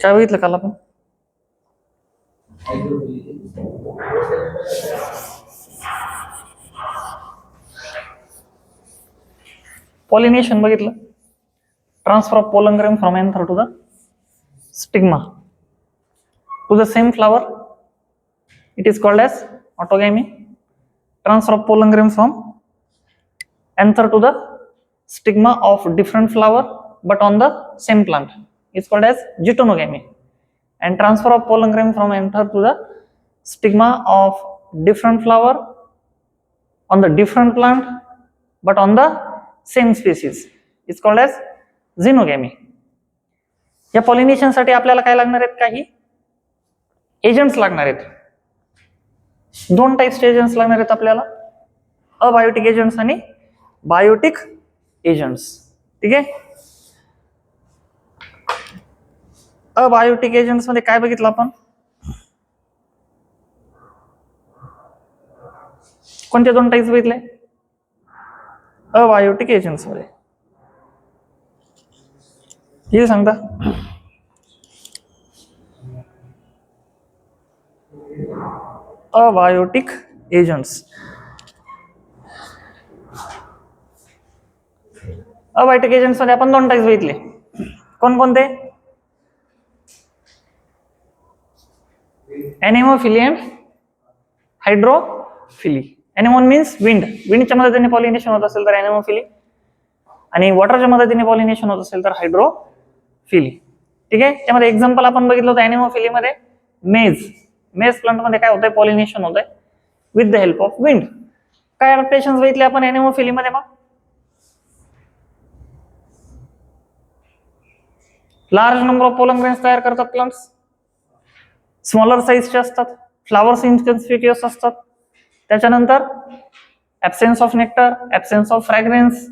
काय बघितलं काल आपण? पॉलिनेशन बघितलं. Transfer of pollen grain from anther to the stigma to the same flower. It is called as autogamy. Transfer of pollen grain from anther to the stigma of different flower but on the same plant is called as geitonogamy. And transfer of pollen grain from anther to the stigma of different flower on the different plant but on the same species is called as xenogamy. या pollination साठी आपल्याला काय लागणार आहेत? काही agents लागणार आहेत. दोन टाइप्सचे एजंट्स लागणार आहेत आपल्याला, अबायोटिक एजंट्स आणि बायोटिक एजंट्स. ठीक आहे. अबायोटिक एजंट्स मध्ये काय बघितलं आपण? कोणते दोन टाइप्स बघितले अबायोटिक एजंट्स मध्ये? हे सांगता. Abiotic agents. अबायोटिक एजंट्स मध्ये आपण दोन टाइप्स बघितले. कोणकोणते? Anemophily and hydrophily. Anemone means wind. विंडच्या मदतीने पॉलिनेशन होत असेल तर एनेमोफिली, आणि वॉटरच्या मदतीने पॉलिनेशन होत असेल तर हायड्रोफिली. ठीक आहे. त्यामध्ये एक्झाम्पल आपण बघितलं होतं एनेमोफिली मध्ये मेज. मेज प्लांट मध्ये काय होतंय? पॉलिनेशन होतंय with the help of wind. काय अडॅप्टेशन्स बघितले आपण एनेमोफिली मध्ये? मग large number of pollen grains तयार करतात प्लांट्स. स्मॉलर साईजचे असतात. फ्लावर्स इनकन्स्पिक्युअस असतात. त्याच्यानंतर ऍब्सेन्स of nectar, ऍब्सेन्स of fragrance,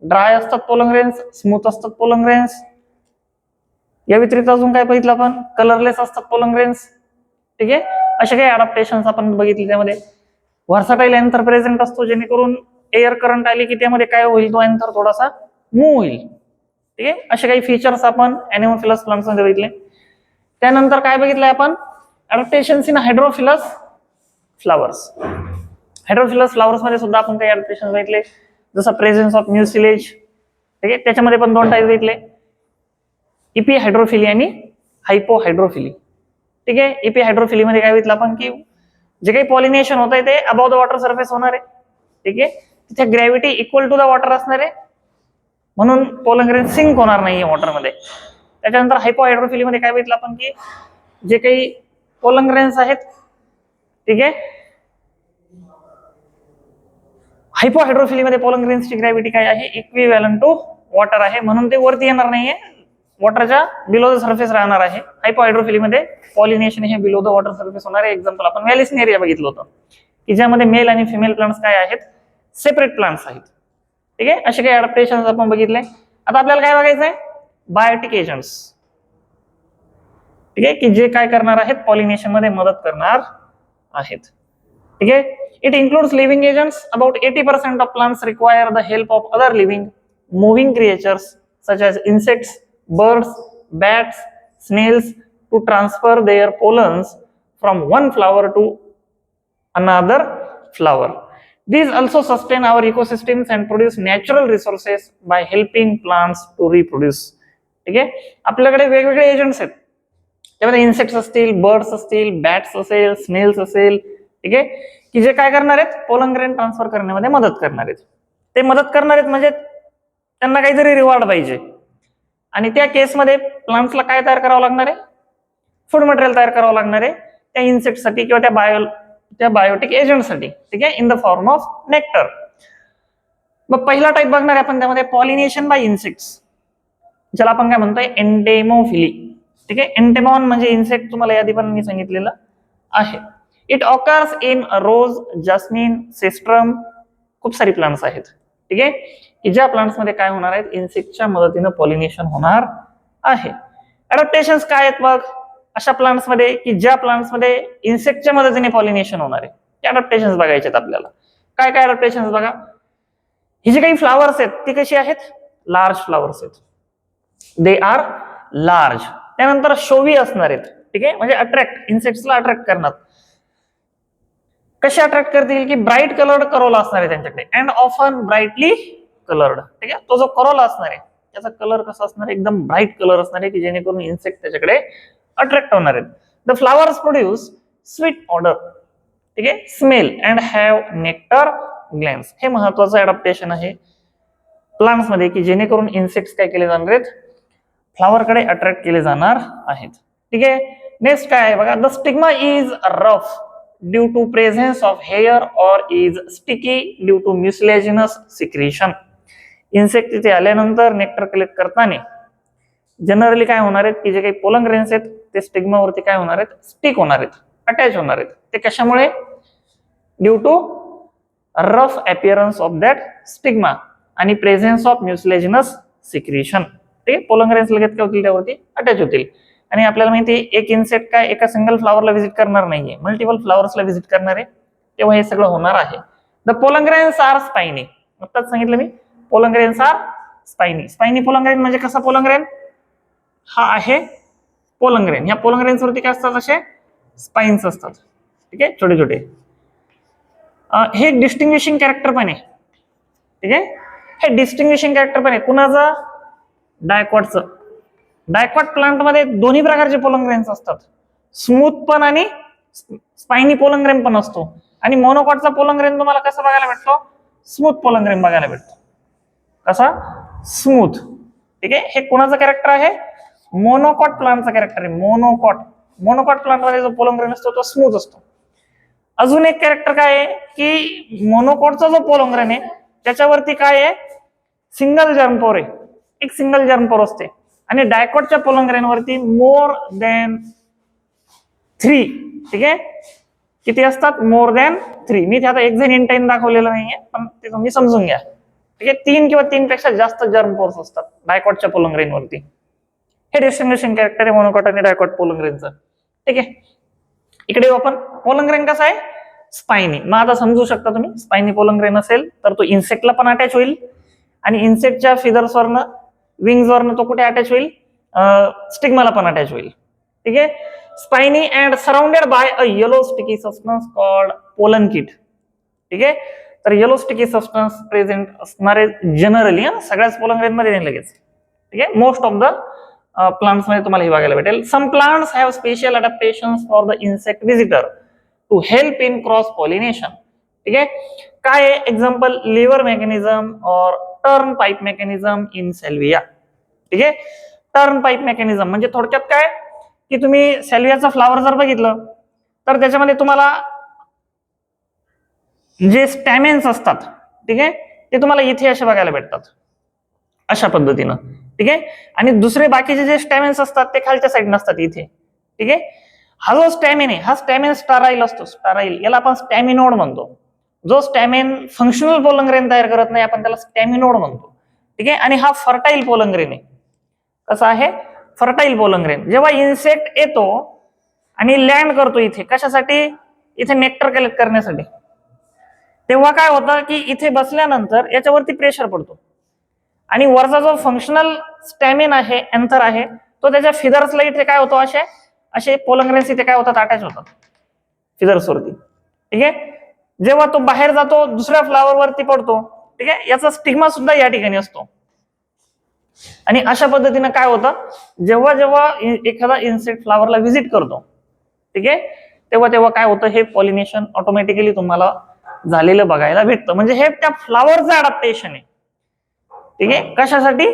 dry असतात पोलन ग्रेन्स, स्मूथ असतात पोलन ग्रेन्स. या व्यतिरिक्त अजून काय बघितलं आपण? कलरलेस असतात पोलन ग्रेन्स. ठीक आहे. असे काही अडॅप्टेशन्स आपण बघितले. त्यामध्ये व्हर्सटाईल एंथर प्रेझेंट असतो, जेणेकरून एअर करंट आली की त्यामध्ये काय होईल? तो एंथर थोडासा मूव्ह होईल. ठीक आहे. असे काही फीचर्स आपण एनेमोफिलस प्लांट्स मध्ये बघितले. त्यानंतर काय बघितलंय आपण? Adaptations in hydrophilous flowers. Hydrophilous flowers मध्ये सुद्धा आपण काही अडॅप्टेशन्स बघितले, जसं प्रेझेन्स ऑफ म्युसिलेज. ठीक आहे. त्याच्यामध्ये पण दोन टाइप बघितले, इपी हायड्रोफिली आणि हायपो हायड्रोफिली. ठीक आहे. इपी हायड्रोफिली मध्ये काय बघितलं आपण? की जे काही पॉलिनेशन होत आहे ते अबाव द वॉटर सरफेस होणार आहे. ठीक आहे. तिथे gravity equal to the water असणार आहे, म्हणून पोलन ग्रेन सिंक होणार नाही वॉटर मध्ये. त्याच्यानंतर हायपो हायड्रोफिली मध्ये काय बघितलं आपण? की जे काही पोलन ग्रेन्स आहेत, ठीक आहे, हायपो हायड्रोफिली मध्ये पोलन ग्रेन्सची ग्रॅव्हिटी काय आहे? इक्विव्हॅलंट टू वॉटर आहे, म्हणून ते वरती येणार नाहीये, वॉटरच्या बिलो द सरफेस राहणार आहे. हायपो हायड्रोफिली मध्ये पॉलिनेशन हे बिलो द वॉटर सरफेस होणार आहे. एक्झाम्पल आपण व्हॅलिस्नेरिया बघितलं होतं, की ज्यामध्ये मेल आणि फिमेल प्लांट्स काय आहेत? सेपरेट प्लांट्स आहेत. ठीक आहे. असे काही अडॅप्टेशन्स आपण बघितले. आता आपल्याला काय बघायचं आहे? Biotic agents. ठीक आहे. की जे काय करणार आहेत? पॉलिनेशन मध्ये मदत करणार आहेत. ठीक आहे. It includes living agents. About 80% of plants require the help of other living moving creatures such as insects, birds, bats, snails to transfer their pollens from one flower to another flower. These also sustain our ecosystems and produce natural resources by helping plants to reproduce. ठीक आहे. आपल्याकडे वेगवेगळे agents आहेत. त्यामध्ये insects असतील, birds असतील, bats असेल, Snell's असेल. ठीक आहे. की जे काय करणार आहेत? पोलन ग्रेन ट्रान्सफर करण्यामध्ये मदत करणार आहेत. ते मदत करणार आहेत म्हणजे त्यांना काहीतरी रिवॉर्ड पाहिजे, आणि त्या केसमध्ये प्लांट्सला काय तयार करावं लागणार आहे? फूड मटेरियल तयार करावं लागणार आहे त्या इन्सेक्टसाठी किंवा त्या बायोटिक एजंटसाठी. ठीक आहे. In the form of nectar. मग पहिला टाइप बघणार आहे आपण त्यामध्ये पॉलिनेशन बाय इन्सेक्ट्स, ज्याला आपण काय म्हणतोय? एंटेमोफिली. ठीक आहे. एंटेमॉन म्हणजे इन्सेक्ट, तुम्हाला यादी पण मी सांगितलेलं आहे. It occurs in rose, jasmine, cestrum. खूप सारी प्लांट्स आहेत. ठीक आहे. की ज्या प्लांट्स मध्ये काय होणार आहेत? इन्सेक्टच्या मदतीने पॉलिनेशन होणार आहे. अडॅप्टेशन्स काय आहेत मग अशा प्लांट्स मध्ये? की ज्या प्लांट्स मध्ये इन्सेक्टच्या मदतीने पॉलिनेशन होणार आहे, ते अडॅप्टेशन्स बघायचे आहेत आपल्याला. काय काय अडॅप्टेशन्स बघा? ही जी काही फ्लावर्स आहेत ती कशी आहेत? लार्ज फ्लावर्स आहेत. They are large. त्यानंतर शोवी असणार आहेत, ठीक आहे, म्हणजे अट्रॅक्ट, इन्सेक्ट्सला अट्रॅक्ट करणार. कसे अट्रॅक्ट करतील की ब्राईट कलर्ड करोला असणार आहे त्यांच्याकडे, अँड ऑफन ब्राईटली कलर्ड, ठीक आहे. तो जो करोला असणार आहे त्याचा कलर कसा असणार आहे, एकदम ब्राईट कलर असणार आहे की जेणेकरून इन्सेक्ट त्याच्याकडे अट्रॅक्ट होणार आहेत. The flowers produce sweet order, ठीक आहे, स्मेल अँड हॅव नेक्टर ग्लॅन्स. हे महत्वाचं अडॅप्टेशन आहे प्लांट्स मध्ये की जेणेकरून इन्सेक्ट्स काय केले जाणार आहेत, फ्लावरकडे अट्रॅक्ट केले जाणार आहेत, ठीक आहे. नेक्स्ट काय आहे बघा, the stigma is rough due to presence of hair और is sticky due to mucilaginous secretion. Insect तिथे आल्यानंतर नेक्टर कलेक्ट करताना जनरली काय होणार आहेत की जे काही पोलन ग्रेन्स आहेत ते स्टिग्मावरती काय होणार आहेत, स्टिक होणार आहेत, अटॅच होणार आहेत. ते कशामुळे, due to rough appearance of that stigma आणि प्रेझेन्स ऑफ म्युसिलेजिनस सिक्रिशन. ते पोलन ग्रेन्स लगेच काय होतील, त्यावरती अटॅच होतील. आणि आपल्याला माहिती आहे एक इन्सेक्ट काय एका सिंगल फ्लावरला व्हिजिट करणार नाहीये, मल्टिपल फ्लावर्सला व्हिजिट करणार आहे, तेव्हा हे सगळं होणार आहे. The pollen grains are spiny. आत्ताच सांगितलं मी, pollen grains are spiny. Spiny pollen grain म्हणजे कसा पोलन ग्रेन, हा आहे पोलन ग्रेन. या पोलन ग्रेन्स वरती काय असतात, असे स्पाइन्स असतात, ठीक आहे, छोटे छोटे. हे डिस्टिंग्विशिंग कॅरेक्टर पण आहे, ठीक आहे. हे डिस्टिंग्विशिंग कॅरेक्टर पण आहे कुणाचं, डायकॉटचं. डायकॉट प्लांट मध्ये दोन्ही प्रकारचे पोलन ग्रेन्स असतात, स्मूथ पण आणि स्पाइनी पोलन ग्रेन पण असतो. आणि मोनोकॉटचा पोलन ग्रेन तुम्हाला कसा बघायला भेटतो, स्मूथ पोलन ग्रेन बघायला भेटतो. कसा, स्मूथ, ठीक आहे. हे कोणाचं कॅरेक्टर आहे, मोनोकॉट प्लांटचा कॅरेक्टर आहे. मोनोकॉट प्लांट मध्ये जो पोलन ग्रेन असतो तो स्मूथ असतो. अजून एक कॅरेक्टर काय आहे की मोनोकॉटचा जो पोलन ग्रेन आहे त्याच्यावरती काय आहे, सिंगल जर्मपोर आहे, एक सिंगल जर्मपोर असते. आणि डायकॉटच्या पोलन ग्रेन वरती मोर दॅन 3, ठीक आहे. किती असतात, मोर दॅन 3. मी आता एक्झॅक्ट दाखवलेलं नाहीये पण ते तुम्ही समजून घ्या, ठीक आहे. 3 किंवा 3 पेक्षा जास्त जर्मपोर्स असतात डायकॉटच्या पोलन ग्रेन वरती. हे डिस्टिंग्विशिंग कॅरेक्टर आहे मोनोकॉट आणि डायकॉट पोलन ग्रेनचं, ठीक आहे. इकडे आपण पोलन ग्रेन कसा आहे, स्पाइनी. मग आता समजू शकता तुम्ही, स्पाइनी पोलन ग्रेन असेल तर तो इन्सेक्टला पण अटॅच होईल आणि इन्सेक्टच्या फिदर्स वरनं, विंग्स वरनं तो कुठे अटॅच होईल, स्टिग्माला पण अटॅच होईल, ठीक आहे. Spiny and surrounded by a yellow sticky substance called pollen kit, ठीक आहे. तर येलो स्टिकी सबस्टन्स प्रेझेंट असणारे जनरली सगळ्याच पोलन ग्रेन मध्ये नाही लगेच, ठीक आहे. मोस्ट ऑफ द प्लांट्स मध्ये तुम्हाला हे बघायला भेटेल. Some plants have special adaptations for the insect visitor to help in cross pollination, ठीक आहे. काय आहे एक्झाम्पल, लिव्हर मेकॅनिझम और turn pipe mechanism in salvia, ठीक आहे. टर्न पाईप मेकॅनिझम म्हणजे थोडक्यात काय की तुम्ही सेल्वियाचं फ्लावर जर बघितलं तर त्याच्यामध्ये तुम्हाला जे स्टॅमेन्स असतात, ठीक आहे, ते तुम्हाला इथे असे बघायला भेटतात अशा पद्धतीनं, ठीक आहे. आणि दुसरे बाकीचे जे स्टॅमेन्स असतात ते खालच्या साईड नसतात इथे, ठीक आहे. हा जो स्टॅमिन आहे हा स्टॅमिन स्टाराईल असतो, स्टाराईल, याला आपण स्टॅमिनोड म्हणतो. जो स्टॅमिन फंक्शनल पोलन ग्रेन तयार करत नाही आपण त्याला स्टॅमिनोड म्हणतो, ठीक आहे. आणि हा फर्टाईल पोलन ग्रेन आहे. कसा आहे, फर्टाईल पोलन ग्रेन. जेव्हा इन्सेक्ट येतो आणि लँड करतो इथे, कशासाठी, इथे नेक्टर कलेक्ट करण्यासाठी, तेव्हा काय होतं की इथे बसल्यानंतर याच्यावरती प्रेशर पडतो आणि वरचा जो फंक्शनल स्टॅमिन आहे, एंथर आहे, तो त्याच्या फिदर्सला इथे काय होतो, असे पोलन ग्रेन्स इथे काय होतात, अटॅच होतात फिदर्स वरती, ठीक आहे. जेव्हा तो बाहेर जातो दुसऱ्या फ्लावर वरती पडतो, ठीक आहे, याचा स्टिग्मा सुद्धा या ठिकाणी असतो. आणि अशा पद्धतीने काय होतं, जेव्हा जेव्हा एखादा इन्सेक्ट फ्लावरला व्हिजिट करतो, ठीक आहे, तेव्हा तेव्हा काय होतं, हे पॉलिनेशन ऑटोमॅटिकली तुम्हाला झालेलं बघायला भेटतं. म्हणजे हे त्या फ्लावरचं अडॅप्टेशन आहे, ठीक आहे. कशासाठी,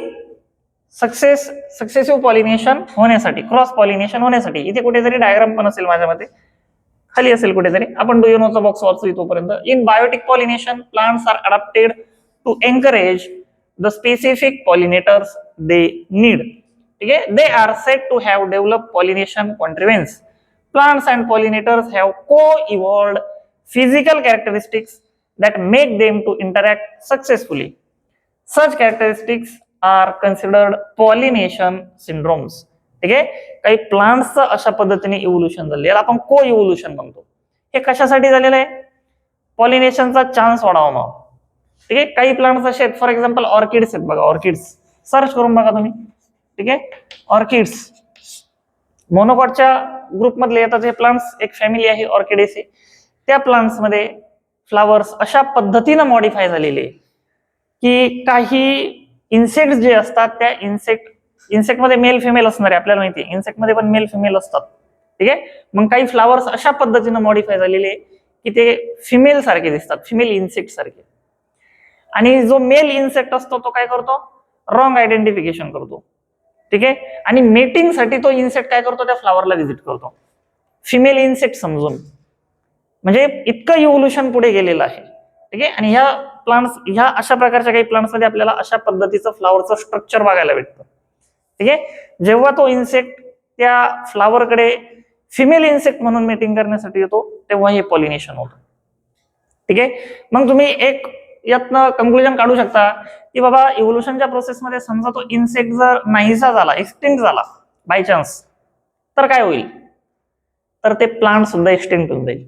सक्सेसिव्ह पॉलिनेशन होण्यासाठी, क्रॉस पॉलिनेशन होण्यासाठी. इथे कुठेतरी डायग्राम पण असेल माझ्या मते, खाली असेल कुठेतरी, आपण डू यू नोचा बॉक्स वाचू तोपर्यंत. In biotic pollination plants are adapted to encourage the specific pollinators they need, ठीक आहे. They are set to have develop pollination contrivance. Plants and pollinators have co-evolved physical characteristics that make them to interact successfully. Such characteristics are considered pollination syndromes, ठीक आहे. काही प्लांट्सचं अशा पद्धतीने evolution झालं, याला आपण को इव्होल्युशन म्हणतो. हे कशासाठी झालेलं आहे, पॉलिनेशनचा चान्स वाढावा मग, ठीक आहे. काही प्लांट्स असे आहेत, फॉर एक्झाम्पल ऑर्किड्स आहेत बघा, ऑर्किड्स सर्च करून बघा तुम्ही, ठीक आहे. ऑर्किड्स मोनोकॉटच्या ग्रुपमधले येतात हे प्लांट्स, एक फॅमिली आहे ऑर्किडेसी. त्या प्लांट्स मध्ये फ्लावर्स अशा पद्धतीनं मॉडिफाय झालेले की काही इन्सेक्ट जे असतात त्या इन्सेक्ट मध्ये मेल फिमेल असणार आहे, आपल्याला माहिती आहे इन्सेक्ट मध्ये पण मेल फिमेल असतात. ठीक आहे, मग काही फ्लावर्स अशा पद्धतीनं मॉडिफाय झालेले की ते फिमेल सारखे दिसतात, फिमेल इन्सेक्ट सारखे. आणि जो मेल इन्सेक्ट असतो तो काय करतो, रॉंग आयडेंटिफिकेशन करतो. ठीक आहे, आणि मेटिंग साठी तो इन्सेक्ट काय करतो, त्या फ्लावरला व्हिजिट करतो फिमेल इन्सेक्ट समजून. म्हणजे इतकं इव्होल्युशन पुढे गेलेलं आहे. ठीक आहे, आणि ह्या प्लांट्स, ह्या अशा प्रकारच्या काही प्लांट्स मध्ये आपल्याला अशा पद्धतीचं फ्लावरचं स्ट्रक्चर बघायला भेटतं. ठीक आहे, जेव्हा तो इन्सेक्ट त्या फ्लावरकडे फिमेल इन्सेक्ट म्हणून मीटिंग करण्यासाठी येतो तेव्हा हे पॉलिनेशन होतं. ठीक आहे, मग तुम्ही एक यातनं कंक्लुजन काढू शकता की बाबा इव्होल्युशनच्या प्रोसेसमध्ये समजा तो इन्सेक्ट जर नाहीसा झाला, एक्सटिंक्ट झाला बाय चान्स, तर काय होईल, तर ते प्लांट सुद्धा एक्सटिंक्ट होऊन जाईल.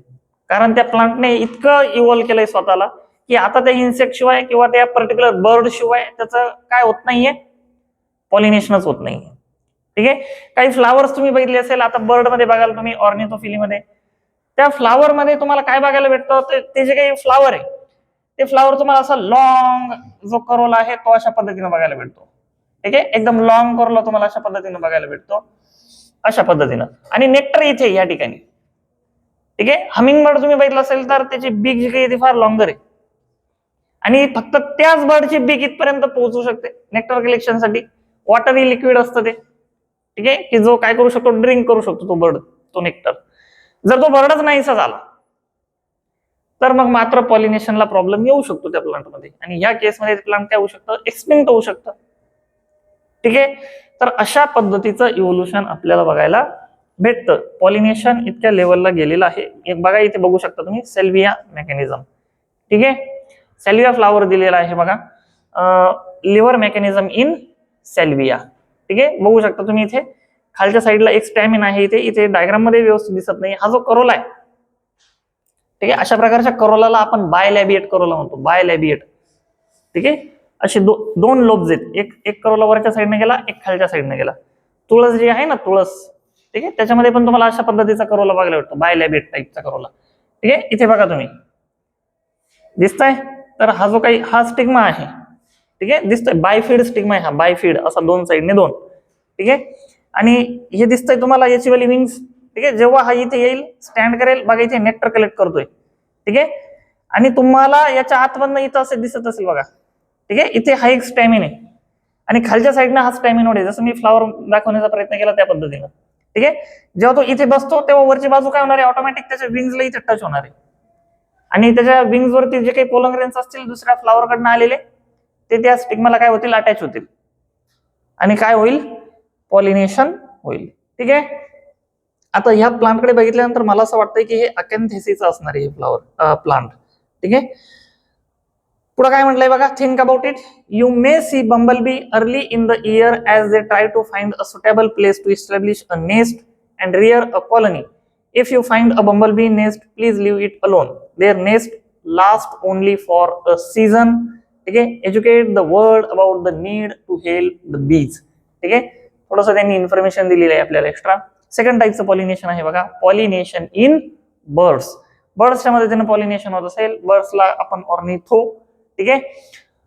कारण त्या प्लांटने इतकं इव्हॉल्व केलंय स्वतःला की आता त्या इन्सेक्ट शिवाय किंवा त्या पर्टिक्युलर बर्ड शिवाय त्याचं काय होत नाहीये, पॉलिनेशनच होत नाहीये. ठीक आहे, काही फ्लावर्स तुम्ही बघितले असेल, आता बर्ड मध्ये बघाल तुम्ही ऑर्निथोफिली मध्ये, त्या फ्लावर मध्ये तुम्हाला काय बघायला भेटतं, ते जे काही फ्लावर आहे ते फ्लावर तुम्हाला असा लॉंग जो करोला आहे तो अशा पद्धतीने बघायला भेटतो. ठीक आहे, एकदम लॉंग करोला तुम्हाला अशा पद्धतीने बघायला भेटतो, अशा पद्धतीनं. आणि नेक्टर इथे या ठिकाणी. ठीक आहे, हमिंग बर्ड तुम्ही बघितलं असेल तर त्याची बीक जी काही ती फार लॉंगर आहे आणि फक्त त्याच बर्डची बीक इथपर्यंत पोहोचू शकते नेक्टर कलेक्शनसाठी. वॉटरी लिक्विड असतं ते. ठीक आहे, की जो काय करू शकतो, ड्रिंक करू शकतो तो बर्ड, तो नेक्टर. जर तो बर्डच नाहीसा झाला तर मग मात्र पॉलिनेशनला प्रॉब्लेम येऊ शकतो त्या प्लांटमध्ये, आणि या केसमध्ये प्लांट काय होऊ शकतं, एक्सटिंक्ट होऊ शकतं. ठीक आहे, तर अशा पद्धतीचं इव्होल्युशन आपल्याला बघायला भेटतं. पॉलिनेशन इतक्या लेवलला गेलेलं आहे. एक बघा इथे बघू शकता तुम्ही, सेल्विया मेकॅनिझम. ठीक आहे, सेल्विया फ्लावर दिलेला आहे बघा, लिव्हर मेकॅनिझम इन सेल्विया. ठीक आहे, बघू शकता तुम्ही इथे खालच्या साईडला एक स्टॅमिन आहे, इथे डायग्राम मध्ये व्यवस्थित दिसत नाही. हा जो करोला आहे, ठीक आहे, अशा प्रकारच्या करोलाला आपण बायलॅबिएट करोला म्हणतो, बायलॅबिएट. ठीक आहे, असे दोन लोब्स आहेत, एक करोला वरच्या साईडने गेला, एक खालच्या साईडने गेला. तुळस जी आहे ना, तुळस, ठीक आहे, त्याच्यामध्ये पण तुम्हाला अशा पद्धतीचा करोला बघायला भेटतो, बायलॅबिएट टाईपचा करोला. ठीक आहे, इथे बघा तुम्ही दिसतंय, तर हा जो काही हा स्टिग्मा आहे, ठीक आहे, दिसतोय बायफिड स्टिग्मा आहे हा, बायफिड असा दोन साईडने दोन. ठीक आहे, आणि हे दिसतंय तुम्हाला याची वाली विंग्स. ठीक आहे, जेव्हा हा इथे येईल स्टँड करेल बघा, इथे नेक्टर कलेक्ट करतोय. ठीक आहे, आणि तुम्हाला याच्या आतमधनं इथं असे दिसत असेल बघा. ठीक आहे, इथे हा एक स्टॅमिन आहे आणि खालच्या साईडनं हा स्टॅमिनोड आहे, जसं मी फ्लावर दाखवण्याचा प्रयत्न केला त्या पद्धतीनं. ठीक आहे, जेव्हा तो इथे बसतो तेव्हा वरची बाजू काय होणार आहे, ऑटोमॅटिक त्याच्या विंग्सला इथे टच होणार आहे आणि त्याच्या विंग्स वरती जे काही पोलन ग्रेन्स असतील दुसऱ्या फ्लावर कडनं आलेले ते त्या स्टिग्माला काय होतील, अटॅच होतील आणि काय होईल, पॉलिनेशन होईल. ठीक आहे, आता ह्या प्लांटकडे बघितल्यानंतर मला असं वाटतंय की हे अकॅन्थेसिसचं असणार आहे हे फ्लावर प्लांट. ठीक आहे, पुढे काय म्हटलंय बघा, think about it. You may see bumble bee early in the year as they try to find a suitable place to establish a nest and rear a colony. If you find a bumblebee nest, please leave it alone. Their nest lasts only for a season. ठीक आहे, educate the world about the need to help the bees. ठीक आहे, थोडंसं त्यांनी information दिलेली आहे आपल्याला extra. Second टाईपचं पॉलिनेशन आहे बघा, पॉलिनेशन इन बर्ड्स. बर्ड्सच्या मदतीने पॉलिनेशन होत असेल, बर्ड्सला आपण ऑर्निथो. ठीक आहे,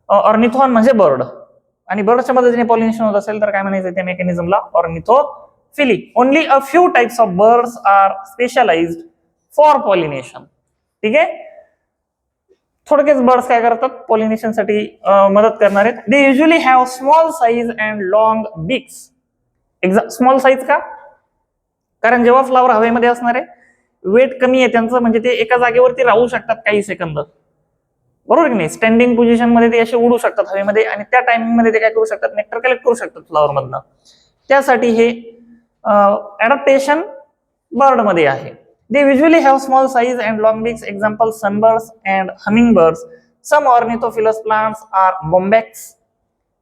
ऑर्निथॉन म्हणजे बर्ड, आणि बर्ड्सच्या मदतीने पॉलिनेशन होत असेल तर काय म्हणायचं त्या मेकॅनिझमला, ornithophily. Only a few types of birds are specialized for pollination. ठीक आहे, थोडक्यात बर्ड्स काय करतात पॉलिनेशन साठी मदत करणार आहेत. They usually have small size and long beaks. Small size का, कारण जेव्हा फ्लावर हवेमध्ये असणार आहे, वेट कमी आहे त्यांचं, म्हणजे ते एका जागेवरती राहू शकतात काही सेकंद, बरोबर की नाही. स्टँडिंग पोझिशन मध्ये ते असे उडू शकतात हवेमध्ये आणि त्या टायमिंग मध्ये ते काय करू शकतात, नेक्टर कलेक्ट करू शकतात फ्लावर मधनं. त्यासाठी हे adaptation bird मध्ये आहे. They usually have small size and long beaks. Example, sunbirds and hummingbirds. Some ornithophilous plants are bombax.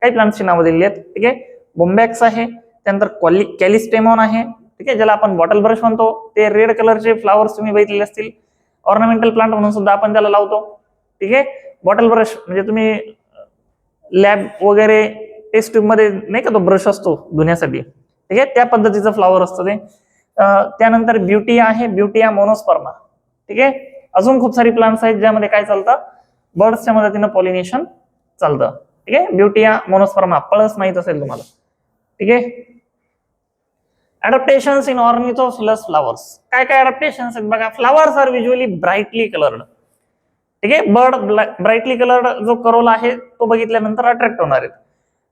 काही प्लांट्सची नावं दिलेली आहेत. ठीक आहे, बॉम्बॅक्स आहे, त्यानंतर कॅलिस्टेमॉन आहे. ठीक आहे, ज्याला आपण बॉटल ब्रश म्हणतो. ते रेड कलरचे फ्लावर्स तुम्ही बघितलेले असतील, ऑर्नामेंटल प्लांट म्हणून सुद्धा आपण त्याला लावतो. ठीक आहे, बॉटल ब्रश म्हणजे तुम्ही लॅब वगैरे टेस्ट ट्यूब मध्ये नाही का तो ब्रश असतो धुण्यासाठी, ठीक आहे, त्या पद्धतीचं फ्लावर असतं ते. त्यानंतर ब्युटी आहे, ब्युटिया मोनोस्पर्मा. ठीक आहे, अजून खूप सारी प्लांट्स आहेत ज्यामध्ये काय चालतं, बर्ड्सच्या मदतीनं पॉलिनेशन चालतं. ठीक आहे, ब्युटिया मोनोस्पर्मा, पळस माहित असेल तुम्हाला. ठीक आहे, अडॅप्टेशन्स इन ऑर्निथोफिलस फ्लावर्स. काय काय अडॅप्टेशन्स आहेत बघा. Flowers are visually brightly coloured. ठीक आहे, बर्ड ब्राईटली कलर्ड जो करोला आहे तो बघितल्यानंतर अट्रॅक्ट होणार आहे.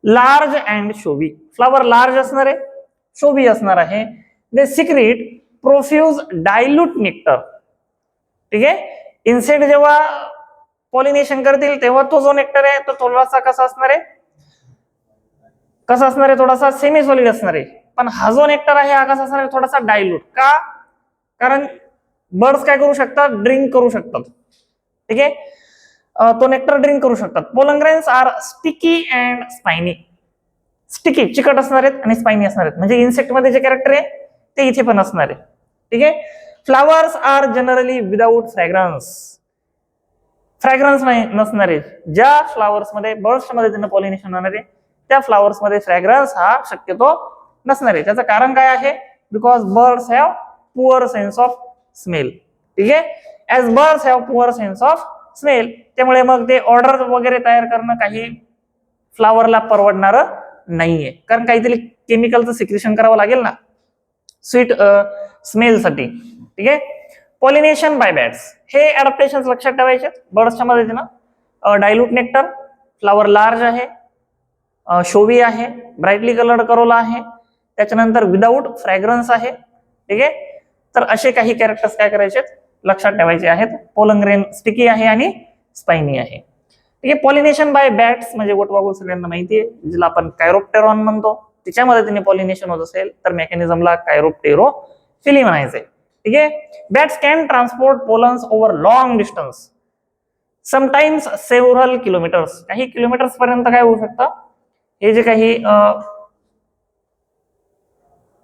Large and showy, flower large असणार आहे, शोवी असणार आहे. They secrete profuse dilute nectar. ठीक आहे, इन्सेक्ट जेव्हा पॉलिनेशन करतील तेव्हा तो जो नेक्टर आहे तो थोडासा कसा असणार आहे, थोडासा सेमी सॉलिड असणार आहे. पण हा जो नेक्टर आहे हा कसा असणार आहे, थोडासा डायल्यूट. का? कारण बर्ड्स काय करू शकतात, ड्रिंक करू शकतात. ठीक आहे, तो नेक्टर ड्रिंक करू शकतात. Pollen grains are sticky and spiny. Sticky चिकट असणार आहेत आणि स्पाइनी असणार आहेत, म्हणजे इन्सेक्ट मध्ये जे कॅरेक्टर आहे ते इथे पण असणार आहे. ठीक आहे, flowers are generally without fragrance. Fragrance नसणारे. ज्या फ्लावर्स मध्ये बर्ड्सच्या मदतीने पॉलिनेशन होणार आहे त्या फ्लावर्स मध्ये फ्रॅग्रन्स हा शक्यतो नसणार आहे. त्याचं कारण काय आहे, because birds have poor sense of smell. ठीक आहे, as birds have poor sense of smell, त्यामुळे मग ते ऑर्डर वगैरे तयार करणं काही फ्लावरला परवडणार नाहीये, कारण काहीतरी केमिकलचं सिक्रेशन करावं लागेल ना स्वीट स्मेल साठी. ठीक आहे, पॉलिनेशन बाय बॅट्स, हे अडॅप्टेशन लक्षात ठेवायचे बर्ड्सच्या मदतीनं. डायल्यूट नेक्टर, फ्लावर लार्ज आहे, शोवी आहे, ब्राईटली कलर्ड करोला आहे, त्याच्यानंतर विदाऊट फ्रॅग्रन्स आहे. ठीक आहे, तर असे काही कॅरेक्टर्स काय करायचे लक्षात ठेवायचे आहेत. पोलन ग्रेन स्टिकी आहे आणि स्पाइनी आहे. ठीक आहे, पॉलिनेशन बाय बॅट्स म्हणजे वटवाघूळ सगळ्यांना माहिती आहे, जिला आपण कायरोप्टेरॉन म्हणतो. तिच्या मदतीने पॉलिनेशन होत असेल तर मेकॅनिझमला कायरोप्टेरोफिली म्हणायचंय. ठीक आहे, bats can transport pollens over long distance, sometimes several kilometres. काही किलोमीटर्स पर्यंत काय होऊ शकतं, हे जे काही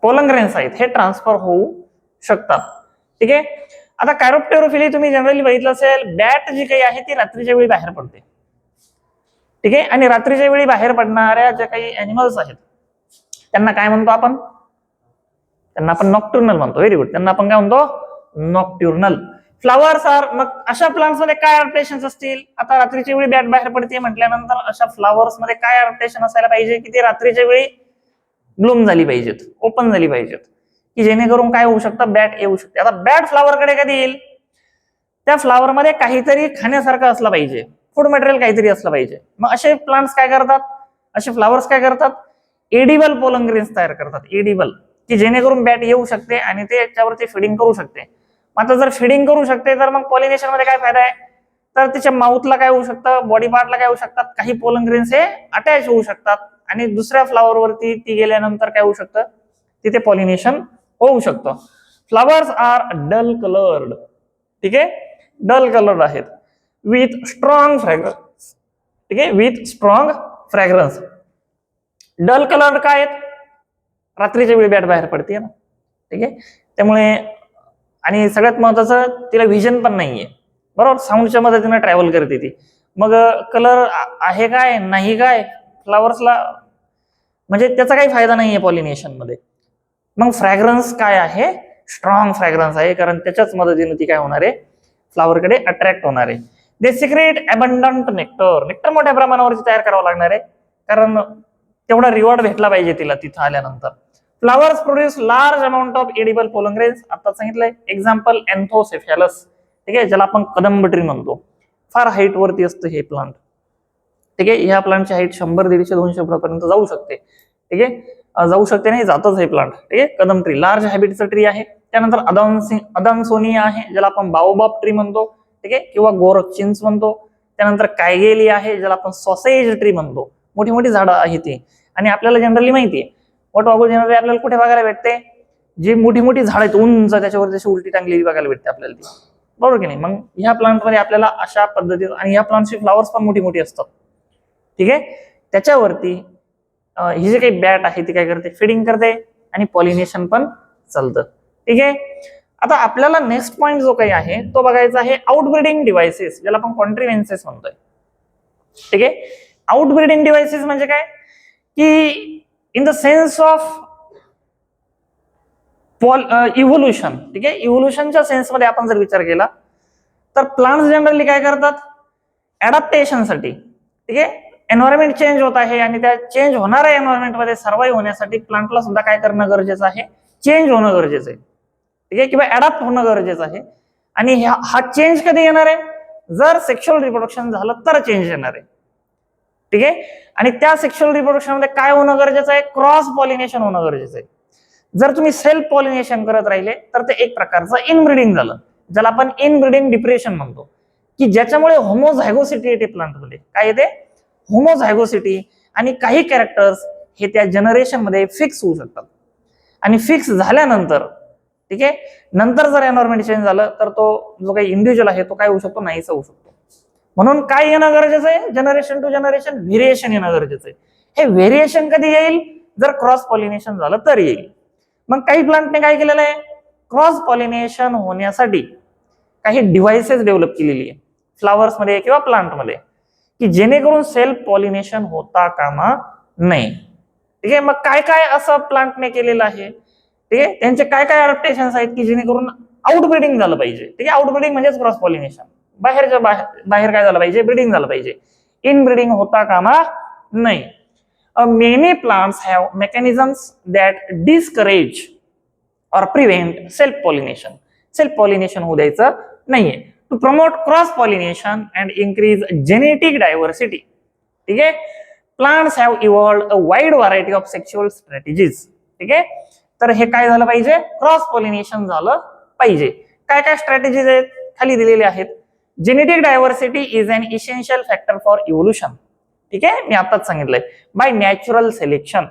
पोलन ग्रेन्स आहेत हे ट्रान्सफर होऊ शकतात. ठीक आहे, आता कायरोप्टेरोफिली तुम्ही जनरली बघितलं असेल, बॅट जी काही आहे ती रात्रीच्या वेळी बाहेर पडते. ठीक आहे, आणि रात्रीच्या वेळी बाहेर पडणाऱ्या ज्या काही अॅनिमल्स आहेत त्यांना काय म्हणतो आपण, त्यांना आपण नॉक्टर्नल म्हणतो. व्हेरी गुड, त्यांना आपण काय म्हणतो, नॉक्ट्युर्नल. फ्लावर्स आर, मग अशा प्लांट्स मध्ये काय अडॅप्टेशन्स असतील. आता रात्रीच्या वेळी बॅट बाहेर पडते म्हटल्यानंतर अशा फ्लावर्स मध्ये काय अडॅप्टेशन असायला पाहिजे की ते रात्रीच्या वेळी ब्लूम झाली पाहिजेत, ओपन झाली पाहिजेत, की जेणेकरून काय होऊ शकतं, बॅट येऊ शकते. आता बॅट फ्लावरकडे कधी येईल, त्या फ्लावर मध्ये काहीतरी खाण्यासारखं असलं पाहिजे, फूड मटेरियल काहीतरी असलं पाहिजे. मग असे प्लांट्स काय करतात, असे फ्लावर्स काय करतात, एडिबल पोलन ग्रेन्स तयार करतात. एडिबल, की जेणेकरून बॅट येऊ शकते आणि ते याच्यावरती फिडिंग करू शकते. आता जर फिडिंग करू शकते तर मग पॉलिनेशन मध्ये काय फायदा आहे, तर तिच्या माउथला काय होऊ शकतं, बॉडी पार्टला काय होऊ शकतात, काही पोलन ग्रेन्स हे अटॅच होऊ शकतात आणि दुसऱ्या फ्लावर वरती ती गेल्यानंतर काय होऊ शकतं, तिथे पॉलिनेशन होऊ शकतं. Flowers are dull coloured. ठीक आहे, डल कलर्ड आहेत, विथ स्ट्रॉंग फ्रॅग्रन्स. ठीक आहे, with strong fragrance. Dull coloured काय आहेत, रात्रीच्या वेळी बॅट बाहेर पडते ना. ठीक आहे, त्यामुळे, आणि सगळ्यात महत्वाचं तिला व्हिजन पण नाहीये, बरोबर, साऊंडच्या मदतीने ट्रॅव्हल करते ती. मग कलर आहे काय नाही काय फ्लावर्सला, म्हणजे त्याचा काही फायदा नाहीये पॉलिनेशन मध्ये. मग फ्रॅग्रन्स काय आहे, स्ट्रॉंग फ्रॅग्रन्स आहे, कारण त्याच्याच मदतीने ती काय होणार आहे, फ्लावरकडे अट्रॅक्ट होणार आहे. They secret abundant nectar. Nectar मोठ्या प्रमाणावरती तयार करावं लागणार आहे, कारण तेवढा रिवॉर्ड भेटला पाहिजे तिला तिथं आल्यानंतर. Flowers produce large amount of edible pollen grains. आता सांगितलंय एक्झाम्पल अँथोसेफॅलस. ठीक आहे, ज्याला आपण कदंब ट्री म्हणतो. फार हाईट वरती असतं हे प्लांट. ठीक आहे, ह्या प्लांटची हाईट 100, 150, 200 फुटापर्यंत जाऊ शकते. ठीक आहे, जाऊ शकते नाही, जातच हे प्लांट. ठीक आहे, कदम ट्री लार्ज हॅबिटचं ट्री आहे. त्यानंतर अदानसोनिया आहे, ज्याला आपण बाओबाब ट्री म्हणतो. ठीक आहे, किंवा गोरख चिंच म्हणतो. त्यानंतर कायगेली आहे, ज्याला आपण सॉसेज ट्री म्हणतो. मोठी मोठी झाडं आहे ती, आणि आपल्याला जनरली माहितीये वटवाघूळ जनरली आपल्याला कुठे बघायला भेटते, जी मोठी मोठी झाड आहेत उंच त्याच्यावर जशी उलटी टांगलेली बघायला भेटते आपल्याला ती, बरोबर की नाही. मग ह्या प्लांट मध्ये आपल्याला अशा पद्धतीत, आणि ह्या प्लांटची फ्लावर्स पण मोठी मोठी असतात. ठीक आहे, त्याच्यावरती ही जी काही बॅट आहे ती काय करते, फिडिंग करते आणि पॉलिनेशन पण चालतं. ठीक आहे, आता आपल्याला नेक्स्ट पॉइंट जो काही आहे तो बघायचा आहे आउटब्रीडिंग डिव्हाइसेस, ज्याला आपण कॉन्ट्रीव्हेन्सेस म्हणतोय. ठीक आहे, आउटब्रीडिंग डिव्हाइसेस म्हणजे काय, की in the sense of evolution, ठीक आहे. इव्होल्युशनच्या सेन्समध्ये आपण जर विचार केला तर प्लांट्स जनरली काय करतात, ऍडॅप्टेशनसाठी, ठीक आहे. एन्व्हायरमेंट चेंज होत आहे आणि त्या चेंज होणाऱ्या एन्व्हायरमेंटमध्ये सर्व्हाइव्ह होण्यासाठी प्लांटला सुद्धा काय करणं गरजेचं आहे, चेंज होणं गरजेचं आहे, ठीक आहे, किंवा अडॅप्ट होणं गरजेचं आहे. आणि हा चेंज कधी येणार आहे, जर सेक्शुअल रिप्रोडक्शन झालं तर चेंज येणार आहे, ठीक आहे. आणि त्या सेक्शुअल रिप्रोडक्शन मध्ये काय होणं गरजेचं आहे, क्रॉस पॉलिनेशन होणं गरजेचं आहे. जर तुम्ही सेल्फ पॉलिनेशन करत राहिले तर ते एक प्रकारचं इनब्रीडिंग झालं, ज्याला आपण इनब्रीडिंग डिप्रेशन म्हणतो, की ज्याच्यामुळे होमोझायगोसिटी येते प्लांटमध्ये. काय येते, होमोझायगोसिटी. आणि काही कॅरेक्टर्स हे त्या जनरेशन मध्ये फिक्स होऊ शकतात. आणि फिक्स झाल्यानंतर, ठीक आहे, नंतर जर एन्व्हायरमेंट चेंज झालं तर तो जो काही इंडिव्हिज्युअल आहे तो काय होऊ शकतो, नाहीसा होऊ शकतो. म्हणून काय येणं गरजेचं आहे, जनरेशन टू जनरेशन व्हेरिएशन येणं गरजेचं आहे. हे व्हेरिएशन कधी येईल, जर क्रॉस पॉलिनेशन झालं तर येईल. मग काही प्लांटने काय केलेलं आहे, क्रॉस पॉलिनेशन होण्यासाठी काही डिव्हाइसेस डेव्हलप केलेली आहे फ्लावर्स मध्ये किंवा प्लांट मध्ये, की जेणेकरून सेल्फ पॉलिनेशन होता कामा नये, ठीक आहे. मग काय काय असं प्लांटने केलेलं आहे, ठीक आहे, त्यांचे काय काय अडॅप्टेशन्स आहेत की जेणेकरून आउटब्रीडिंग झालं पाहिजे, ठीक आहे. आउटब्रीडिंग म्हणजेच क्रॉस पॉलिनेशन, बाहेर काय झालं पाहिजे, ब्रीडिंग झालं पाहिजे, इनब्रीडिंग होता कामा नये. Many plants have mechanisms that discourage or prevent self pollination. Self pollination होऊ द्यायचं नाहीये. To promote cross pollination and increase genetic diversity, ठीक आहे, plants have evolved a wide variety of sexual strategies, ठीक आहे. तर हे काय झालं पाहिजे, क्रॉस पॉलिनेशन झालं पाहिजे. काय काय स्ट्रॅटेजीज आहेत, खाली दिलेले आहेत. Genetic diversity is an essential factor for evolution, ठीक आहे, मी आताच सांगितलंय. बाय नॅचरल सिलेक्शन,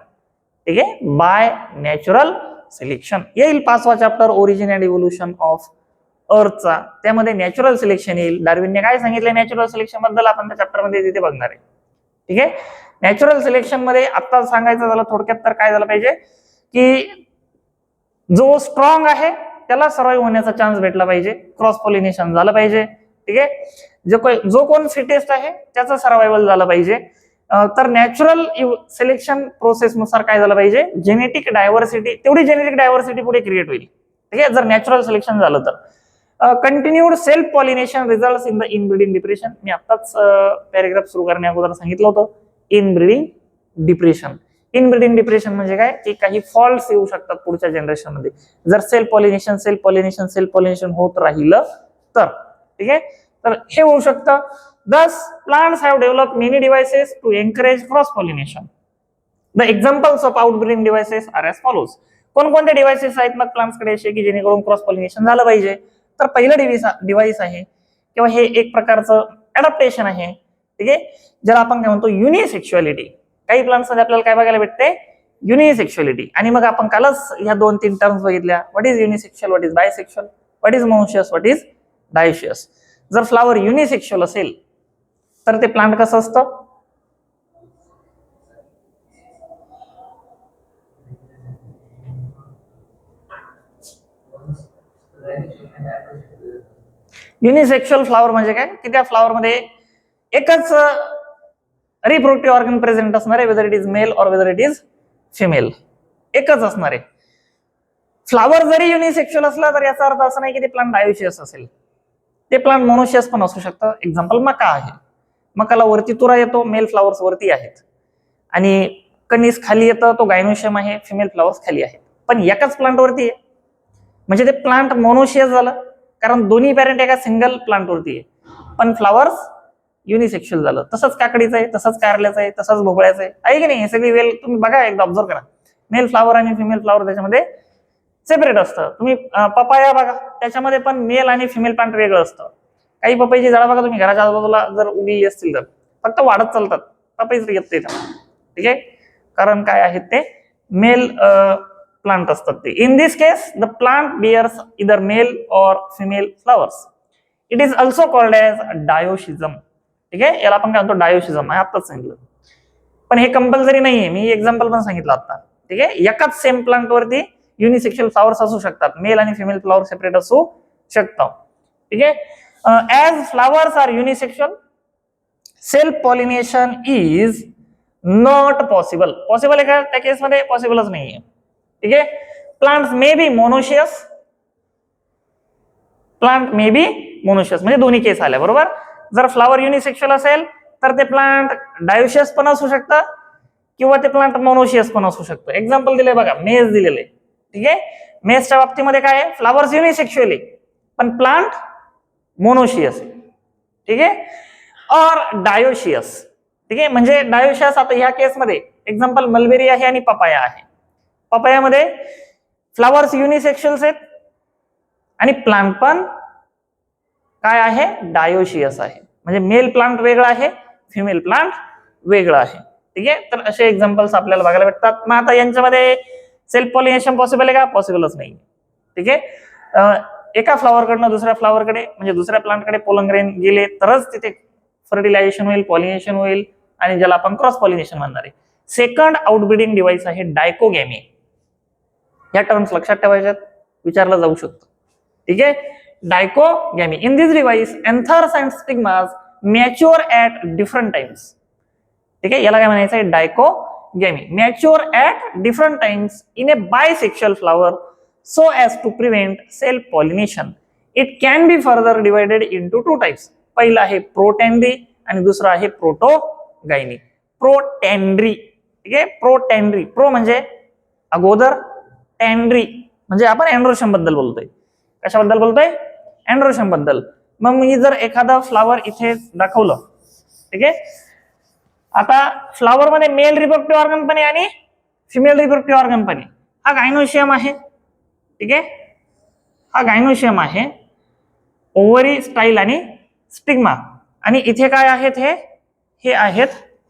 ठीक आहे, बाय नॅचरल सिलेक्शन येईल 5वा chapter origin and evolution of अर्थचा, त्यामध्ये नॅचरल सिलेक्शन येईल. डार्विनने काय सांगितलं नॅचरल सिलेक्शन बद्दल आपण त्या चॅप्टर मध्ये तिथे बघणार आहे, ठीक आहे. नॅचरल सिलेक्शन मध्ये आता सांगायचं झालं थोडक्यात तर काय झालं पाहिजे, की जो स्ट्रॉंग आहे त्याला सर्वाइव्ह होण्याचा चान्स भेटला पाहिजे, क्रॉस पॉलिनेशन झालं पाहिजे, ठीक आहे. जो कोण फिटेस्ट आहे त्याचं सर्वायवल झालं पाहिजे. तर नॅचरल सिलेक्शन प्रोसेस नुसार काय झालं पाहिजे, जेनेटिक डायव्हर्सिटी, तेवढी जेनेटिक डायव्हर्सिटी पुढे क्रिएट होईल, ठीक आहे, जर नॅचरल सिलेक्शन झालं तर. Continued self pollination results in the inbreeding depression, मी आताच पॅरेग्राफ सुरू करण्या अगोदर सांगितलं होतं, इनब्रीडिंग डिप्रेशन. इनब्रीडिंग डिप्रेशन म्हणजे काय, की काही फॉल्ट्स येऊ शकतात पुढच्या जनरेशन मध्ये जर सेल्फ पॉलिनेशन होत राहिलं तर, ठीक आहे. तर हे होऊ शकतं. Thus, plants have developed many devices to encourage cross pollination. The examples of outbreeding devices are as follows. कोणकोणते डिव्हाइसेस आहेत मग प्लांट्स कडे असे की जेणेकरून क्रॉस पॉलिनेशन झालं पाहिजे. तर पहिलं डिव्हाइस आहे किंवा हे एक प्रकारचं अडॅप्टेशन आहे, ठीक आहे, ज्याला आपण काय म्हणतो युनिसेक्शुअलिटी. काही प्लांट्स मध्ये आपल्याला काय बघायला भेटते, युनिसेक्शुअलिटी. आणि मग आपण कालच ह्या 2-3 टर्म्स बघितल्या, what is unisexual, what is bisexual, what is monoecious, what is dioecious. जर फ्लावर युनिसेक्शुअल असेल तर ते प्लांट कसं असतं, युनिसेक्शुअल फ्लावर म्हणजे काय, की त्या फ्लावर मध्ये एकच रिप्रोडक्टिव्ह ऑर्गन प्रेझेंट असणार आहे, वेदर इट इज मेल और वेदर इट इज फिमेल, एकच असणार आहे. फ्लावर जरी युनिसेक्शुअल असला तर याचा अर्थ असा नाही की ते प्लांट डायोशियस असेल, ते प्लांट मोनोशियस पण असू शकतं. एक्झाम्पल मका आहे, मकाला वरती तुरा येतो, मेल फ्लावर्स वरती आहेत, आणि कणीस खाली येतं, तो गायनोशियम आहे, फिमेल फ्लावर्स खाली आहेत, पण एकाच प्लांट वरती आहे, म्हणजे ते प्लांट मोनोशियस झालं, कारण दोन्ही पॅरेंट एका सिंगल प्लांट वरती आहे, पण फ्लावर्स युनिसेक्शुअल झालं. तसंच काकडीचं आहे, तसंच कारल्याचं आहे, तसंच भोपळ्याचं आहे की नाही. हे सगळी वेल तुम्ही बघा, एकदा ऑब्झर्व करा, मेल फ्लावर आणि फिमेल फ्लावर त्याच्यामध्ये सेपरेट असतं. तुम्ही पपाया बघा, त्याच्यामध्ये पण मेल आणि फिमेल प्लांट वेगळं असतं. काही पपईची झाडं बघा तुम्ही घराच्या आजूबाजूला जर उगली असतील तर फक्त वाढत चालतात, पपईच येत नाही, ठीक आहे, कारण काय आहेत ते मेल प्लांट असतात ते. In this case the plant bears either male और female flowers. It is also called as dioecism, ठीक आहे, याला आपण काय म्हणतो, डायोशिझम आहे, आताच सांगितलं. पण हे कंपल्सरी नाहीये, मी एक्झाम्पल पण सांगितलं आता, ठीक आहे. एकाच सेम प्लांट वरती युनिसेक्शुअल फ्लावर्स असू शकतात, मेल आणि फिमेल फ्लावर सेपरेट असू शकतात, ठीक आहे. As flowers are unisexual, self pollination is not possible. Possible आहे का, त्या केसमध्ये पॉसिबलच नाहीये, ठीक आहे. Plants may be monoecious, plant may be monoecious म्हणजे दोन्ही केस आल्या बरोबर. जर फ्लावर युनिसेक्शुअल असेल तर ते प्लांट डायोशियस पण असू शकतं किंवा ते प्लांट मोनोशियस पण असू शकतं. एक्झाम्पल दिले बघा, मेज दिलेले. ठीक आहे, मेजच्या बाबतीमध्ये काय आहे, फ्लावर्स युनिसेक्शुअल आहे पण प्लांट मोनोशियस आहे. ठीक आहे, और डायोशियस. ठीक आहे, म्हणजे डायोशियस आता ह्या केसमध्ये एक्झाम्पल मलबेरी आहे आणि पपाया आहे. पपायामध्ये फ्लावर्स युनिसेक्शुअल्स आहेत आणि प्लांट पण काय आहे, डायोशियस आहे. म्हणजे मेल प्लांट वेगळा आहे, फिमेल प्लांट वेगळा आहे. ठीक आहे, तर असे एक्झाम्पल्स आपल्याला बघायला भेटतात. मग आता यांच्यामध्ये सेल्फ पॉलिनेशन पॉसिबल आहे का, पॉसिबलच नाही. ठीक आहे, एका फ्लॉवरकडनं दुसऱ्या फ्लॉवरकडे म्हणजे दुसऱ्या प्लांटकडे पोलन ग्रेन गेले तरच तिथे फर्टिलायझेशन होईल, पॉलिनेशन होईल आणि ज्याला आपण क्रॉस पॉलिनेशन म्हणणार आहे. सेकंड आउटब्रीडिंग डिव्हाइस आहे डायकोगॅमी. या टर्म्स लक्षात ठेवायच्यात, विचारला जाऊ शकतो. ठीक आहे, dichogamy. In this device anthers and stigmas mature at different times. ठीक आहे, याला काय म्हणायचं आहे, dichogamy. Mature at different times in a bisexual flower so as to prevent self pollination. It can be further divided into two types. पहिला आहे protandry आणि दुसरा आहे प्रोटोगायनी. प्रोटेंड्री. ठीक आहे, प्रोटेंड्री, प्रो म्हणजे अगोदर, टेंड्री म्हणजे आपण एंड्रोशियम बद्दल बोलतोय. कशाबद्दल बोलतोय, एंड्रोशियम बद्दल. मग मी जर एखादा फ्लावर इथे दाखवलं, ठीक आहे, आता फ्लावर मध्ये मेल रिप्रोडक्टिव्ह ऑर्गन पण आहे आणि फिमेल रिप्रोडक्टिव्ह ऑर्गन पण आहे. हा गायनोशियम आहे. ठीक आहे, हा गायनोशियम आहे, ओव्हरी, स्टाईल आणि स्टिग्मा. आणि इथे काय आहेत, हे आहेत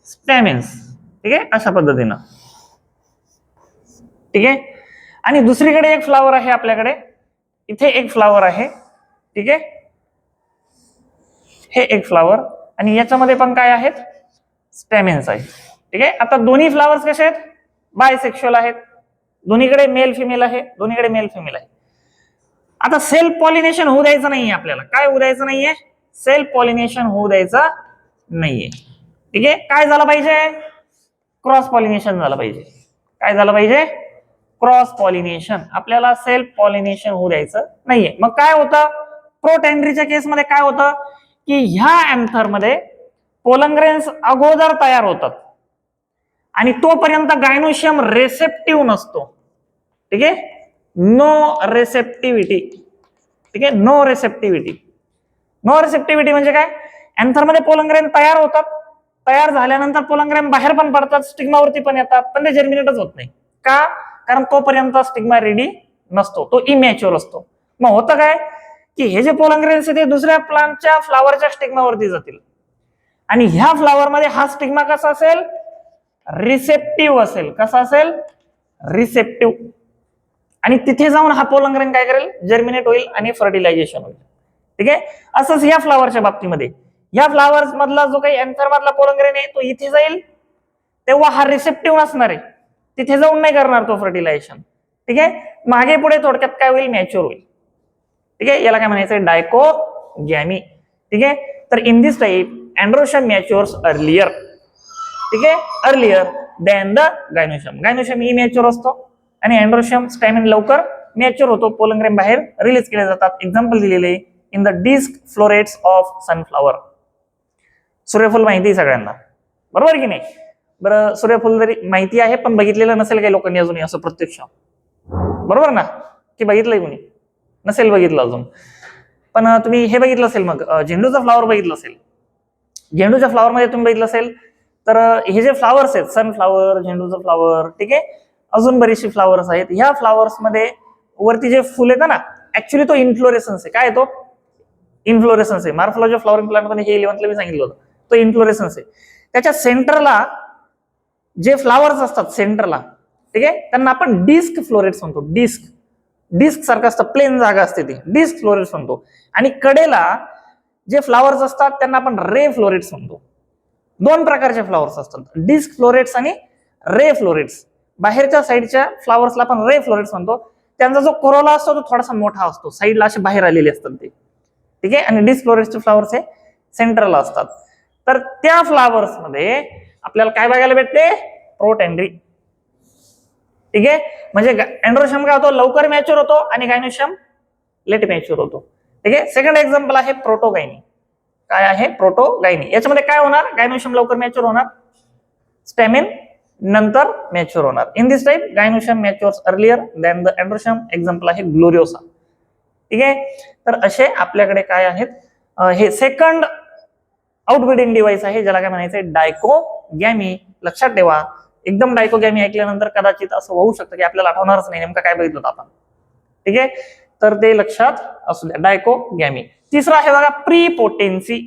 स्टॅमेन्स. ठीक आहे, अशा पद्धतीनं. ठीक आहे, आणि दुसरीकडे एक फ्लावर आहे आपल्याकडे, इथे एक फ्लावर आहे. ठीक आहे, हे एक फ्लावर आणि याच्यामध्ये पण काय आहेत, स्टॅमेन्स आहेत. ठीक आहे, आता दोन्ही फ्लावर्स कसे आहेत, बायसेक्शुअल आहेत. दोन्हीकडे मेल फिमेल आहे, दोन्हीकडे मेल फिमेल आहे. आता सेल्फ पॉलिनेशन होऊ द्यायचं नाहीये आपल्याला. काय होऊ द्यायचं नाहीये, सेल्फ पॉलिनेशन होऊ द्यायचं नाहीये. ठीक आहे, काय झालं पाहिजे, क्रॉस पॉलिनेशन झालं पाहिजे. काय झालं पाहिजे, क्रॉस पॉलिनेशन. आपल्याला सेल्फ पॉलिनेशन होऊ द्यायचं नाहीये. मग काय होतं, प्रोटेंड्रीच्या केसमध्ये काय होतं की ह्या एंथर मध्ये पोलन ग्रेन्स अगोदर तयार होतात आणि तोपर्यंत गायनोशियम रेसेप्टिव्ह नसतो. ठीक आहे, नो रेसेप्टिव्हिटी. ठीक आहे, नो रेसेप्टिव्हिटी. नो रेसेप्टिव्हिटी म्हणजे काय, एंथर मध्ये पोलन ग्रेन तयार होतात, तयार झाल्यानंतर पोलन ग्रेन बाहेर पण पडतात, स्टिग्मावरती पण येतात, पण ते जर्मिनेटच होत नाही. का, कारण तोपर्यंत स्टिग्मा रेडी नसतो, तो इमॅच्युअर असतो. मग होतं काय की हे जे पोलन ग्रेन्स ते दुसऱ्या प्लांटच्या फ्लावरच्या स्टिग्मावरती जातील आणि ह्या फ्लावर मध्ये हा स्टिग्मा कसा असेल, रिसेप्टिव्ह असेल. कसा असेल, रिसेप्टिव्ह. आणि तिथे जाऊन हा पोलन ग्रेन काय करेल, जर्मिनेट होईल आणि फर्टिलायझेशन होईल. ठीक आहे, असंच ह्या फ्लावरच्या बाबतीमध्ये ह्या फ्लावर्स मधला जो काही एंथर मधला पोलन ग्रेन आहे तो इथे जाईल, तेव्हा हा रिसेप्टिव्ह असणार आहे, तिथे जाऊन नाही करणार तो फर्टिलायझेशन. ठीक आहे, मागे पुढे थोडक्यात काय होईल, मॅच्युअर होईल. ठीक आहे, याला काय म्हणायचं, डायकोगॅमी. ठीक आहे, तर in this type androecium matures earlier. ठीक आहे, earlier than the gynoecium. Gynoecium immature असतो आणि एंड्रोशियम स्टॅमिन लवकर मॅच्युअर होतो, पोलन ग्रेन बाहेर रिलीज केले जातात. एक्झाम्पल दिलेले in the disc florets of sunflower. सूर्यफूल माहिती सगळ्यांना, बरोबर की नाही. बरं, सूर्यफूल जरी माहिती आहे पण बघितलेलं नसेल काही लोकांनी अजूनही असं प्रत्यक्ष, बरोबर ना, की बघितलंय कोणी, नसेल बघितलं अजून. पण तुम्ही हे बघितलं असेल, मग झेंडूचा फ्लावर बघितलं असेल. झेंडूच्या फ्लावर मध्ये तुम्ही बघितलं असेल तर हे जे फ्लावर्स आहेत, सनफ्लावर, झेंडूचं फ्लावर, ठीक आहे, अजून बरीचशी फ्लावर्स आहेत. ह्या फ्लावर्स मध्ये वरती जे फुल येतं ना, ऍक्च्युली तो इन्फ्लोरेसन्स आहे. काय आहे तो, इन्फ्लोरेसन्स आहे. मार्फॉलॉजी ऑफ फ्लॉवरिंग प्लांट मध्ये हे 11th ला मी सांगितलं होतं, तो इन्फ्लोरेसन्स आहे. त्याच्या सेंटरला जे फ्लावर्स असतात सेंटरला, ठीक आहे, त्यांना आपण डिस्क फ्लोरेट्स म्हणतो. डिस्क, डिस्क सारखं असतं, प्लेन जागा असते ती, डिस्क फ्लोरेट्स म्हणतो. आणि कडेला जे फ्लावर्स असतात त्यांना आपण रे फ्लोरेट्स म्हणतो. दोन प्रकारचे फ्लावर्स असतात, डिस्क फ्लोरेट्स आणि रे फ्लोरेट्स. बाहेरच्या साईडच्या फ्लावर्सला आपण रे फ्लोरेट्स म्हणतो. त्यांचा जो कोरोला असतो तो थोडासा मोठा असतो, साईडला असे बाहेर आलेले असतात ते. ठीक आहे, आणि डिस्क फ्लोरेट्सचे फ्लावर्स हे सेंटरला असतात. तर त्या फ्लावर्स मध्ये आपल्याला काय बघायला भेटते, प्रोटेंड्री. ठीक आहे, म्हणजे अँड्रोशियम काय होतो, लवकर मॅच्युअर होतो आणि गायनोशियम लेट मॅच्युअर होतो. ठीक आहे. सेकंड एक्झाम्पल आहे प्रोटोगायनी. काय आहे, प्रोटोगायनी. याच्यामध्ये काय होणार, गायनोशियम लवकर मॅच्युअर होणार, स्टॅमेन नंतर मॅच्युअर होणार. In this type gynoecium matures earlier than the androecium. Example आहे ग्लोरिओसा. ठीक आहे. तर असे आपल्याकडे काय आहेत, हे सेकंड आउटब्रीडिंग डिव्हाइस आहे, ज्याला काय म्हणायचंय, डायकोगॅमी. लक्षात ठेवा, एकदम डायकोगॅमी ऐकल्यानंतर कदाचित असं होऊ शकतं की आपल्याला आठवणारच नाही नेमकं काय बघितलं आपण. ठीक आहे, तर ते लक्षात असू द्या, डायकोगॅमी. तिसरा आहे बघा प्रीपोटेन्सी.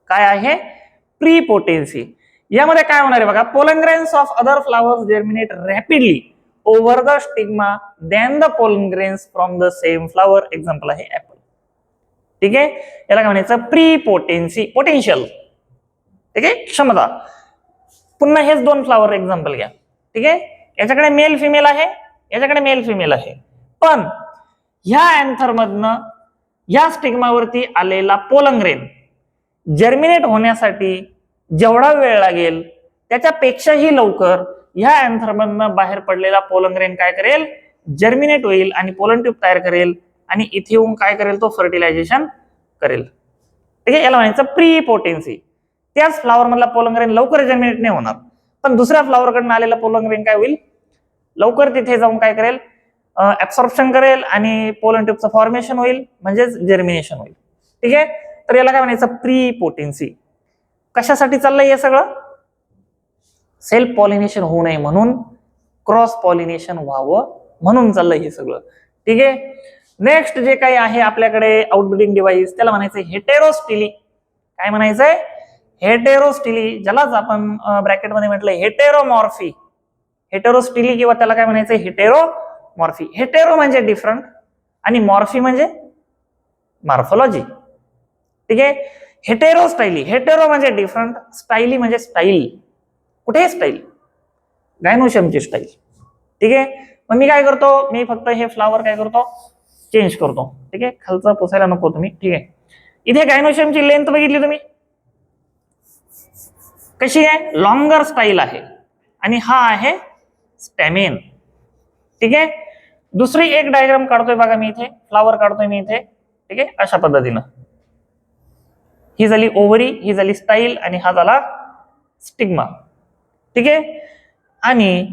काय आहे, प्रीपोटेन्सी. यामध्ये काय होणार आहे बघा, pollen grains of other flowers germinate rapidly over the stigma than the pollen grains from the same flower. Example आहे ऍपल. ठीक आहे, याला काय म्हणायचं, प्रीपोटेन्सी, पोटेन्शियल. ठीक आहे, क्षमता. पुन्हा हेच दोन फ्लावर एक्झाम्पल घ्या. ठीक आहे, याच्याकडे मेल फिमेल आहे, याच्याकडे मेल फिमेल आहे, पण ह्या अँथर मधनं ह्या स्टिग्मावरती आलेला पोलन ग्रेन जर्मिनेट होण्यासाठी जेवढा वेळ लागेल त्याच्यापेक्षाही लवकर ह्या अँथर मधनं बाहेर पडलेला पोलन ग्रेन काय करेल, जर्मिनेट होईल आणि पोलन ट्यूब तयार करेल आणि इथे येऊन काय करेल, तो फर्टिलायझेशन करेल. ठीक आहे, याला म्हणायचं प्रीपोटेन्सी. त्याच फ्लावर मधला पोलन ग्रेन लवकर जर्मिनेट नाही होणार, पण दुसऱ्या फ्लावर कडनं आलेला पोलन ग्रेन काय होईल, लवकर तिथे जाऊन काय करेल, ऍब्सॉर्प्शन करेल आणि पोलन ट्यूबचं फॉर्मेशन होईल, म्हणजेच जर्मिनेशन होईल. ठीक आहे, तर याला काय म्हणायचं, प्रीपोटेन्सी. कशासाठी चाललंय हे सगळं, सेल्फ पॉलिनेशन होऊ नये म्हणून, क्रॉस पॉलिनेशन व्हावं म्हणून चाललंय हे सगळं. ठीक आहे. नेक्स्ट जे काही आहे आपल्याकडे आउटब्रीडिंग डिव्हाइस, त्याला म्हणायचं हेटेरोस्टिली. काय म्हणायचंय, हेटेरोस्टिली, ज्यालाच आपण ब्रॅकेटमध्ये म्हटलं हेटेरोमॉर्फी. हेटेरोस्टिली किंवा त्याला काय म्हणायचं, हेटेरोमॉर्फी. हेटेरो म्हणजे डिफरंट आणि मॉर्फी म्हणजे मॉर्फोलॉजी. ठीक आहे, हेटेरोस्टाईली. हेटेरो म्हणजे डिफरंट, स्टाईली म्हणजे स्टाईल. कुठे स्टाईल, गायनोशियमची स्टाईल. ठीक आहे, मग मी काय करतो, मी फक्त हे फ्लावर काय करतो, चेंज करतो. ठीक आहे, खालचा पुसायला नको तुम्ही. ठीक आहे, इथे गायनोशियमची लेंथ बघितली तुम्ही कशी आहे, लॉंगर स्टाईल आहे आणि हा आहे स्टॅमेन. ठीक आहे, दुसरी एक डायग्राम काढतोय बघा मी इथे, फ्लावर काढतोय मी इथे. ठीक आहे, अशा पद्धतीनं ही झाली ओव्हरी, ही झाली स्टाईल आणि हा झाला स्टिग्मा. ठीक आहे, आणि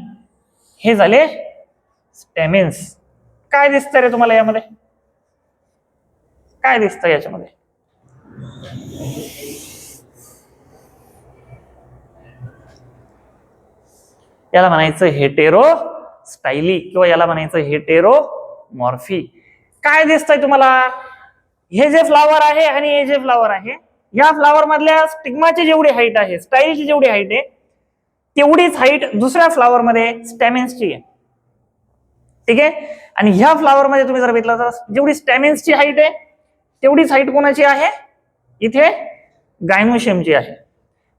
हे झाले स्टॅमेन्स. काय दिसतंय रे तुम्हाला यामध्ये, काय दिसतंय याच्यामध्ये, याला म्हणायचं हेटेरो स्टाईली किंवा याला म्हणायचं हेटेरोमॉर्फी. काय दिसतंय तुम्हाला, हे जे फ्लावर आहे आणि हे जे फ्लावर आहे, या फ्लावर मधल्या स्टिग्माची जेवढी हाईट आहे, स्टाईलची जेवढी हाईट आहे, तेवढीच हाईट दुसऱ्या फ्लावर मध्ये स्टॅमेन्सची आहे. ठीक आहे, आणि ह्या फ्लावर मध्ये तुम्ही जर बघितलं तर जेवढी स्टॅमेन्सची हाईट आहे तेवढीच हाईट कोणाची आहे, इथे गायनोशियमची आहे.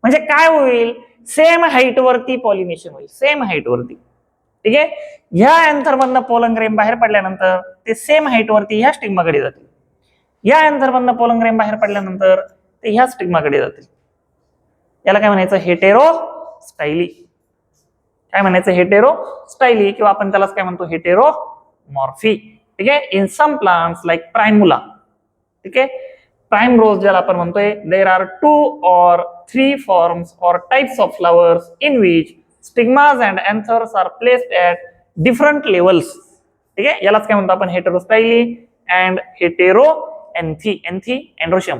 म्हणजे काय होईल, सेम हाईट वरती पॉलिनेशन होईल, सेम हाईट वरती. ठीक आहे, ह्या अँथर मधनं पोलन ग्रेन बाहेर पडल्यानंतर ते सेम हाईट वरती ह्या स्टिग्माकडे जातील. या अँथर मधनं पोलन ग्रेन बाहेर पडल्यानंतर ते ह्या स्टिग्माकडे जातील. याला काय म्हणायचं, हेटेरो स्टाईली. काय म्हणायचं, हेटेरो स्टाईली किंवा आपण त्यालाच काय म्हणतो, हेटेरोमॉर्फी. ठीक आहे, in some plants like primula. ठीक आहे, प्राइम रोज ज्याला आपण म्हणतोय, देर आर 2 or 3 फॉर्म्स और types of flowers in which stigmas and anthers are placed at different levels. ठीक आहे, यालाच काय म्हणतो आपण, हेटेरोस्टाईली अँड हेटेरोएन्थी. एन्थी अँड्रोशियम.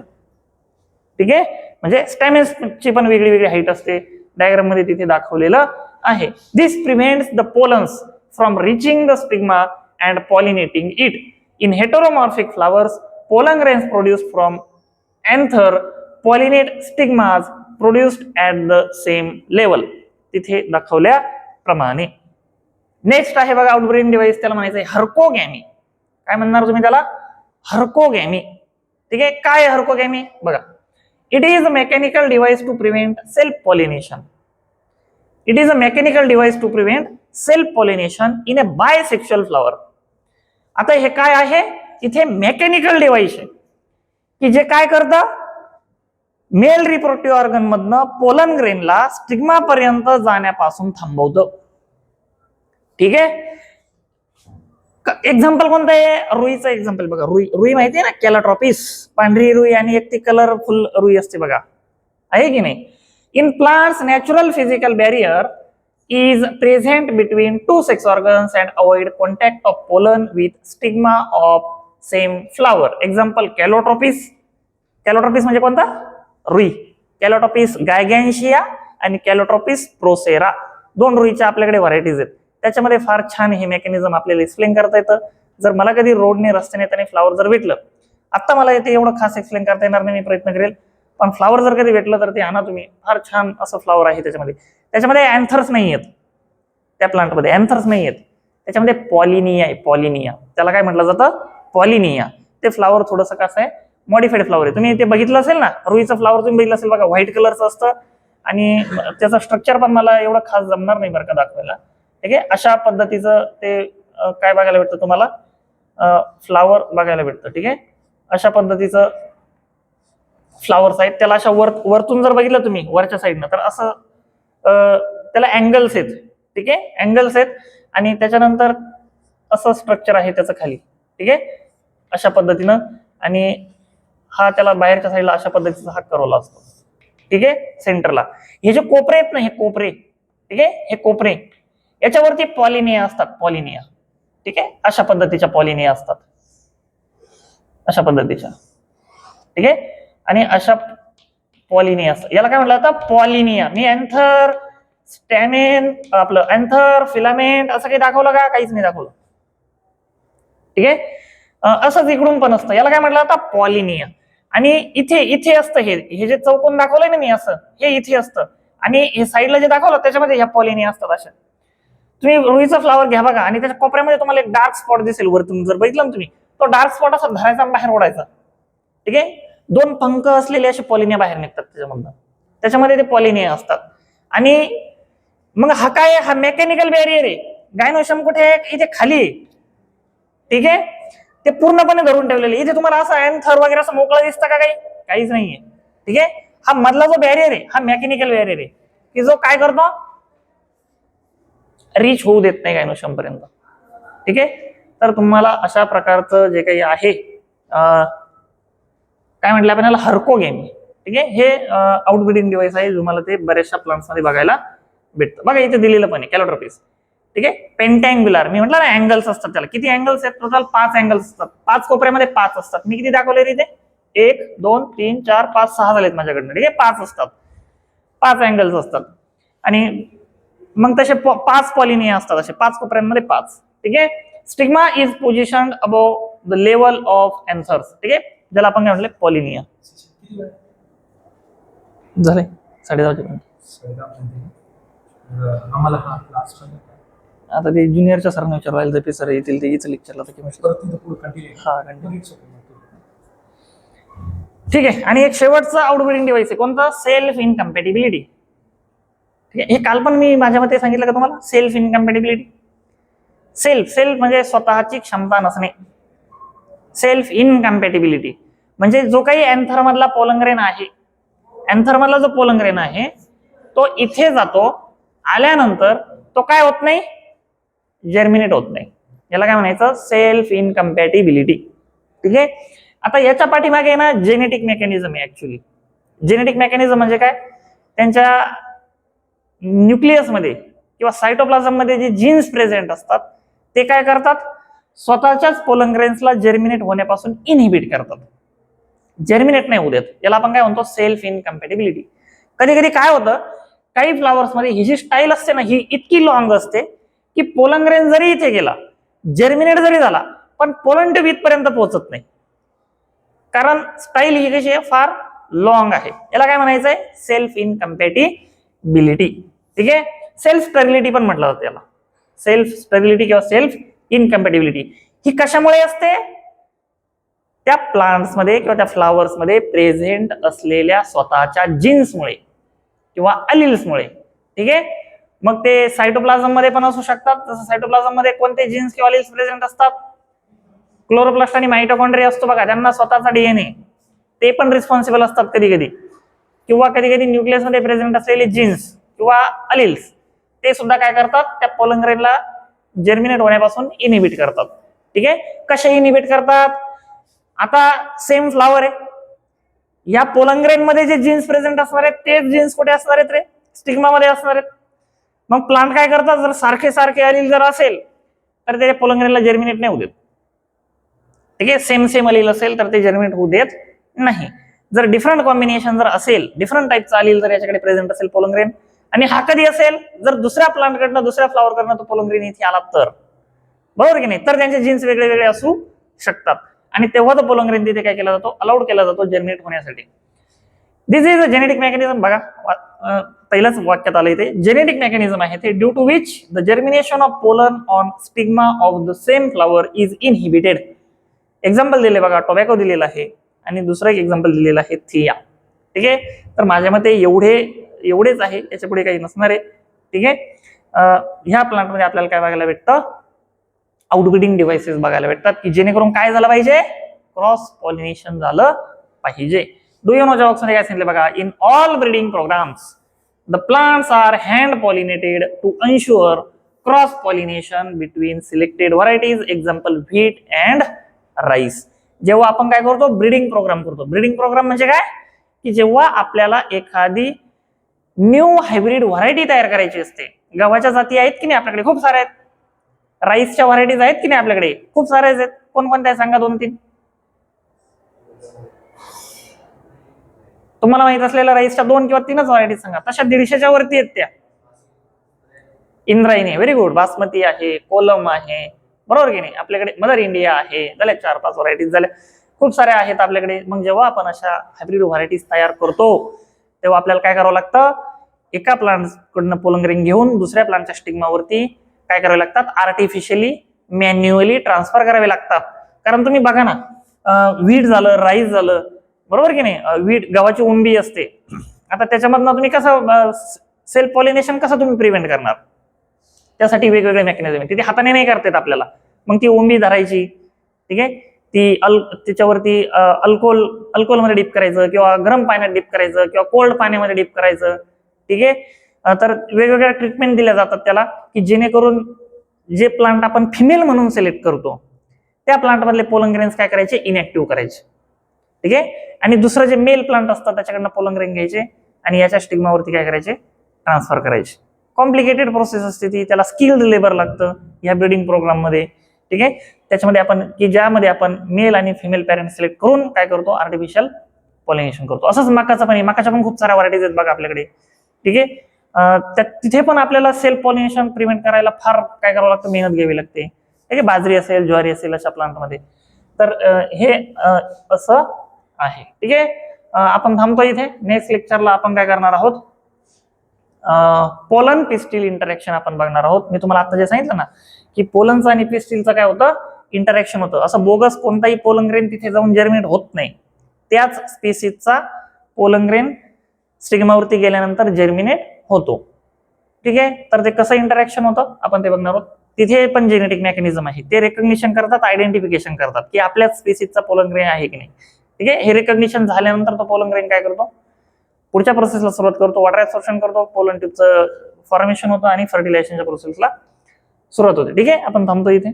ठीक आहे, म्हणजे स्टॅमेन्सची पण वेगळी वेगळी हाईट असते, डायग्राम मध्ये तिथे दाखवलेलं आहे. This prevents the pollens from reaching the stigma and pollinating it. In heteromorphic flowers pollen grains produced from anther pollinate stigmas produced at the same level. तिथे दाखवल्याप्रमाणे. नेक्स्ट आहे बघा आउटब्रीडिंग डिव्हाइस, त्याला म्हणायचं हर्कोगॅमी. काय म्हणणार तुम्ही त्याला, हर्कोगॅमी. ठीक आहे, काय हर्कोगॅमी बघा, it is a mechanical device to prevent self pollination. It is a mechanical device to prevent self pollination in a bisexual flower. आता हे काय आहे, इथे मेकॅनिकल डिव्हाइस आहे की जे काय करतं, मेल रिप्रोडक्टिव्ह ऑर्गन मधनं पोलन ग्रेनला स्टिग्मा पर्यंत जाण्यापासून थांबवतं. ठीक आहे. एक्झाम्पल कोणतं आहे? रुईचं एक्झाम्पल बघा. रुई माहिती आहे ना, कॅलाट्रॉपिस, पांढरी रुई आणि एक ती कलरफुल रुई असते बघा, आहे की नाही? In plants natural physical barrier is present between two sex organs and avoid contact of pollen with stigma of same flower. Example Calotropis. Calotropis म्हणजे कोणता? रुई. Calotropis gigantea आणि Calotropis procera. दोन रुईच्या आपल्याकडे व्हरायटीज आहेत. त्याच्यामध्ये फार छान हे मेकॅनिझम आपल्याला एक्सप्लेन करता येतं. जर मला कधी रोडने रस्त्याने येताना फ्लावर जर भेटलं, आता मला येते एवढं खास एक्सप्लेन करता येणार नाही, मी प्रयत्न करेल, पण फ्लावर जर कधी भेटलं तर ते आणा तुम्ही. फार छान असं फ्लावर आहे त्याच्यामध्ये. त्याच्यामध्ये अँथर्स नाही आहेत, त्या प्लांटमध्ये अँथर्स नाही आहेत. त्याच्यामध्ये पॉलिनिया आहे. पॉलिनिया त्याला काय म्हटलं जातं? पॉलिनिया. ते फ्लावर थोडंसं कसं आहे, मॉडिफाईड फ्लावर आहे. तुम्ही ते बघितलं असेल ना, रुईचं फ्लावर तुम्ही बघितलं असेल बघा, व्हाईट कलरचं असतं आणि त्याचं स्ट्रक्चर पण मला एवढं खास जमणार नाही बरं का दाखवायला. ठीक आहे. अशा पद्धतीचं ते काय बघायला भेटतं तुम्हाला? फ्लावर बघायला भेटतं. ठीक आहे. अशा पद्धतीचं फ्लावर्स आहेत. त्याला अशा वरतून जर बघितलं तुम्ही वरच्या साईडनं तर असं त्याला अँगल्स आहेत. ठीक आहे, अँगल्स आहेत आणि त्याच्यानंतर असं स्ट्रक्चर आहे त्याचं खाली. ठीक आहे, अशा पद्धतीनं. आणि हा त्याला बाहेरच्या साईडला अशा पद्धतीचा हा करवला असतो. ठीक आहे, सेंटरला हे जे कोपरे आहेत ना, हे कोपरे, ठीक आहे, हे कोपरे याच्यावरती पॉलिनिया असतात. पॉलिनिया. ठीक आहे, अशा पद्धतीच्या पॉलिनिया असतात, अशा पद्धतीच्या. ठीक आहे, आणि अशा पॉलिनिया असतात. याला काय म्हटलं जातं? पॉलिनिया. मी अँथर, स्टॅमेन, आपलं अँथर, फिलामेंट असं काही दाखवलं का? काहीच नाही दाखवलं. ठीक आहे, असंच इकडून पण असतं. याला काय म्हटलं जातं? पॉलिनिया. आणि इथे असतं हे जे चौकोन दाखवलंय ना मी असं, हे इथे असतं आणि हे साईडला जे दाखवलं त्याच्यामध्ये ह्या पॉलिनिया असतात अशा. तुम्ही रुईचा फ्लावर घ्या बघा आणि त्याच्या कोपऱ्यामध्ये तुम्हाला एक डार्क स्पॉट दिसेल वरतून जर बघितलं ना तुम्ही, तो डार्क स्पॉट असा धरायचा बाहेर ओढायचा. ठीक आहे, दोन पंख असलेले असे पॉलिनिया बाहेर निघतात त्याच्यामधनं, त्याच्यामध्ये ते पॉलिनिया असतात. आणि मग हा काय? हा मेकॅनिकल बॅरियर आहे. गायनोशियम कुठे आहे? इथे खाली आहे. ठीक आहे, ते पूर्णपणे धरून ठेवलेले. इथे तुम्हाला असं अँथर वगैरे असं मोकळं दिसतं का? काहीच नाहीये. ठीक आहे, हा मधला जो बॅरियर आहे हा मेकॅनिकल बॅरियर आहे की जो काय करतो? रीच होऊ देत नाही गायनोशियम पर्यंत. ठीक आहे, तर तुम्हाला अशा प्रकारचं जे काही आहे काय म्हटलं आपण याला? हर्कोगेमी. ठीक आहे, हे आउटब्रीडिंग डिव्हाइस आहे. तुम्हाला ते बऱ्याचशा प्लांट्स मध्ये बघायला भेटतं. बघा इथे दिलेलं पण आहे कॅलोट्रोपिस. ठीक आहे, पेंटँग्युलर. मी म्हटलं ना अँगल्स असतात त्याला. किती अँगल्स आहेत? टोटल 5 अँगल्स असतात. 5 कोपऱ्यामध्ये 5 असतात. मी किती दाखवले इथे? 1 2 3 4 5 6 झालेत माझ्याकडनं. ठीक आहे, 5 असतात, 5 अँगल्स असतात. आणि मग तसे 5 पॉलिनिया असतात, असे 5 कोपऱ्यांमध्ये 5. ठीक आहे, stigma is positioned above the level of anthers. ठीक आहे, ज्याला आपण काय म्हटलं? पॉलिनिया. झाले 10:30. आम्हाला हा क्लास आता ते ज्युनियरच्या सरांना विचारायला जपे सर येतील, ते हीच लेक्चरला तर ठीक आहे. आणि एक शेवटचं आउटब्रीडिंग डिव्हाइस आहे कोणतं? सेल्फ इनकम्पॅटिबिलिटी. ठीक आहे, हे काल पण मी माझ्या मते सांगितलं का तुम्हाला? सेल्फ इनकम्पॅटिबिलिटी. सेल्फ म्हणजे स्वतःची क्षमता नसणे. सेल्फ इनकम्पॅटिबिलिटी म्हणजे जो काही अँथर मधला पोलंग्रेन आहे, अँथर मधला जो पोलंग्रेन आहे तो इथे जातो, आल्यानंतर तो काय होत नाही? जर्मिनेट होत नाही. याला काय म्हणायचं? सेल्फ इनकम्पॅटिबिलिटी. ठीक आहे, आता याच्या पाठीमागे ना जेनेटिक मेकॅनिझम आहे. ऍक्च्युली जेनेटिक मेकॅनिझम म्हणजे काय? त्यांच्या न्यूक्लियस मध्ये किंवा सायटोप्लाझम मध्ये जे जीन्स प्रेझेंट असतात ते काय करतात? स्वतःच्याच पोलंग्रेन्सला जर्मिनेट होण्यापासून इनहिबिट करतात. जर्मिनेट नाही होऊ देत. याला आपण काय म्हणतो? सेल्फ इनकम्पॅटिबिलिटी. कधी कधी काय होतं, काही फ्लावर्स मध्ये ही जी स्टाईल असते ना, ही इतकी लॉंग असते की पोलंग्रेन जरी इथे गेला, जर्मिनेट जरी झाला, पण पोलन ट्यूब इथपर्यंत पोहोचत नाही. कारण स्टाईल ही कशी आहे? फार लॉंग आहे. याला काय म्हणायचंय? सेल्फ इनकम्पॅटिबिलिटी. ठीक आहे, सेल्फ स्टेरिलिटी पण म्हटलं जातं याला. सेल्फ स्टेरिलिटी किंवा सेल्फ इनकम्पॅटिबिलिटी ही कशामुळे असते? त्या प्लांट्स मध्ये किंवा त्या फ्लावर्स मध्ये प्रेझेंट असलेल्या स्वतःच्या जीन्समुळे किंवा अलिल्समुळे. ठीक आहे, मग ते सायटोप्लाझम मध्ये पण असू शकतात. तसं सायटोप्लाझम मध्ये कोणते जीन्स किंवा अलिल्स प्रेझेंट असतात? क्लोरोप्लास्ट आणि माइटोकॉन्ड्रिया असतो बघा, त्यांना स्वतःचा डीएनए, ते पण रिस्पॉन्सिबल असतात कधी कधी. किंवा कधी कधी न्यूक्लियस मध्ये प्रेझेंट असलेले जीन्स किंवा अलिल्स ते सुद्धा काय करतात? त्या पोलंग्रेनला जर्मिनेट होण्यापासून इनिबिट करतात. ठीक आहे, कसे इनिबिट करतात? आता सेम फ्लावर आहे, या पोलन ग्रेन मध्ये जे जीन्स प्रेझेंट असणार आहेत तेच जीन्स कुठे असणार आहेत रे? स्टिग्मा मध्ये असणार आहेत. मग प्लांट काय करतात? जर सारखे सारखे अलील जर असेल तर त्याच्या पोलन ग्रेनला जर्मिनेट नाही होऊ देत. ठीक आहे, सेम सेम अलील असेल तर ते जर्मिनेट होऊ देत नाही. जर डिफरंट कॉम्बिनेशन जर असेल, डिफरंट टाईपचा अलील जर याच्याकडे प्रेझेंट असेल पोलन ग्रेन, आणि हा कधी असेल? जर दुसऱ्या प्लांट कडनं दुसऱ्या फ्लॉवर कडनं तो पोलन ग्रेन इथे आला तर, बरोबर की नाही? तर त्यांचे जीन्स वेगळे वेगळे असू शकतात आणि तेव्हा तो पोलन ग्रेन तिथे काय केला जातो? अलाउड केला जातो जर्मिनेट होण्यासाठी. This is a genetic mechanism. बघा पहिल्याच वाक्यात आलं इथे, जेनेटिक मेकॅनिझम आहे ते, due to which the germination of pollen on stigma of the same flower is inhibited. Example दिले बघा, टोबॅको दिलेला आहे आणि दुसरं एक एक्झाम्पल दिलेलं आहे थिया. ठीक आहे, तर माझ्या मते एवढेच आहे, याच्या पुढे काही नसणार आहे. ठीक आहे, ह्या प्लांट मध्ये आपल्याला काय बघायला भेटतं? आउटब्रीडिंग डिव्हाइसेस बघायला भेटतात की जेणेकरून काय झालं पाहिजे? क्रॉस पॉलिनेशन झालं पाहिजे. डू यू नो जॉब्स मध्ये काय सांगितलं बघा? In all breeding programmes the plants are hand pollinated to ensure cross pollination between selected varieties, example wheat and rice. जेव्हा आपण काय करतो? ब्रीडिंग प्रोग्राम करतो. ब्रीडिंग प्रोग्राम म्हणजे काय? की जेव्हा आपल्याला एखादी न्यू हायब्रिड व्हरायटी तयार करायची असते. गव्हाच्या जाती आहेत की नाही आपल्याकडे? खूप साऱ्या आहेत. राईसच्या व्हरायटीज आहेत की नाही आपल्याकडे? खूप साऱ्या आहेत. कोणकोणत्या सांगा? 2-3 तुम्हाला माहित असलेल्या राईसच्या 2 किंवा 3च व्हरायटी सांगा. तशा 150च्या वरती आहेत त्या. Indrayani, very good. बासमती आहे, कोलम आहे, बरोबर की नाही? आपल्याकडे मदर इंडिया आहे. झाल्या 4-5 व्हरायटीज झाल्या, खूप साऱ्या आहेत आपल्याकडे. मग जेव्हा आपण अशा हायब्रिड व्हरायटीज तयार करतो तेव्हा आपल्याला काय करावं लागतं? एका प्लांट कडनं पोलन ग्रेन घेऊन दुसऱ्या प्लांटच्या स्टिग्मावरती काय करावे लागतात? आर्टिफिशियली, मॅन्युअली ट्रान्सफर करावे लागतात. कारण तुम्ही बघा ना, व्हीट झालं, राईस झालं, बरोबर की नाही? व्हीट गव्हाची उंबी असते. आता त्याच्यामधनं तुम्ही कसं सेल्फ पॉलिनेशन कसं तुम्ही प्रिव्हेंट करणार? त्यासाठी वेगवेगळे मेकॅनिझम आहेत. ते हाताने नाही करतात आपल्याला. मग ती उंबी धरायची, ठीक आहे, ती त्याच्यावरती अल्कोहोलमध्ये डीप करायचं किंवा गरम पाण्यात डीप करायचं किंवा कोल्ड पाण्यामध्ये डीप करायचं. ठीक आहे, तर वेगवेगळ्या ट्रीटमेंट दिल्या जातात त्याला, की जेणेकरून जे प्लांट आपण फिमेल म्हणून सिलेक्ट करतो त्या प्लांट मधले पोलन ग्रेन्स काय करायचे? इनॅक्टिव्ह करायचे. ठीक आहे, आणि दुसरं जे मेल प्लांट असतात त्याच्याकडनं पोलन ग्रेन घ्यायचे आणि याच्या स्टिग्मावरती काय करायचे? ट्रान्सफर करायचे. कॉम्प्लिकेटेड प्रोसेस असते ती, त्याला स्किल्ड लेबर लागतं या ब्रीडिंग प्रोग्राम मध्ये. ठीक आहे, त्याच्यामध्ये आपण की ज्यामध्ये आपण मेल आणि फिमेल पॅरेंट सिलेक्ट करून काय करतो? आर्टिफिशियल पॉलिनेशन करतो. असंच मकाचं पण आहे. मकाच्या पण खूप साऱ्या व्हरायटीज आहेत बघा आपल्याकडे. ठीक आहे, तिथे पण आपल्याला सेल्फ पॉलिनेशन प्रिव्हेंट करायला फार काय करावं लागतं? मेहनत घ्यावी लागते. ठीक आहे, बाजरी असेल, ज्वारी असेल अशा प्लांटमध्ये. तर हे असं आहे. ठीक आहे, आपण थांबतो इथे. नेक्स्ट लेक्चरला आपण काय करणार आहोत? पोलन पिस्टिल इंटरॅक्शन आपण बघणार आहोत. मी तुम्हाला आता जे सांगितलं ना की पोलनचं आणि पिस्टिलचं काय होतं? इंटरॅक्शन होतं. असं बोगस कोणताही पोलन ग्रेन तिथे जाऊन जर्मिनेट होत नाही. त्याच स्पीसीजचा पोलन ग्रेन स्टिग्मावरती गेल्यानंतर जर्मिनेट होतो. ठीक आहे, तर ते कसं इंटरॅक्शन होतं आपण ते बघणार आहोत. तिथे पण जेनेटिक मेकॅनिझम आहे. ते रेकग्निशन करतात, आयडेंटिफिकेशन करतात की आपल्याच स्पीसीजचा पोलन ग्रेन आहे की नाही. ठीक आहे, हे रेकग्निशन झाल्यानंतर तो पोलन ग्रेन काय करतो? पुढच्या प्रोसेसला सुरुवात करतो, वॉटर ऍब्सॉर्प्शन करतो, पोलन ट्यूबचं फॉर्मेशन होतं आणि फर्टिलायझेशनच्या प्रोसेसला सुरुवात होते. ठीक आहे, आपण थांबतो इथे.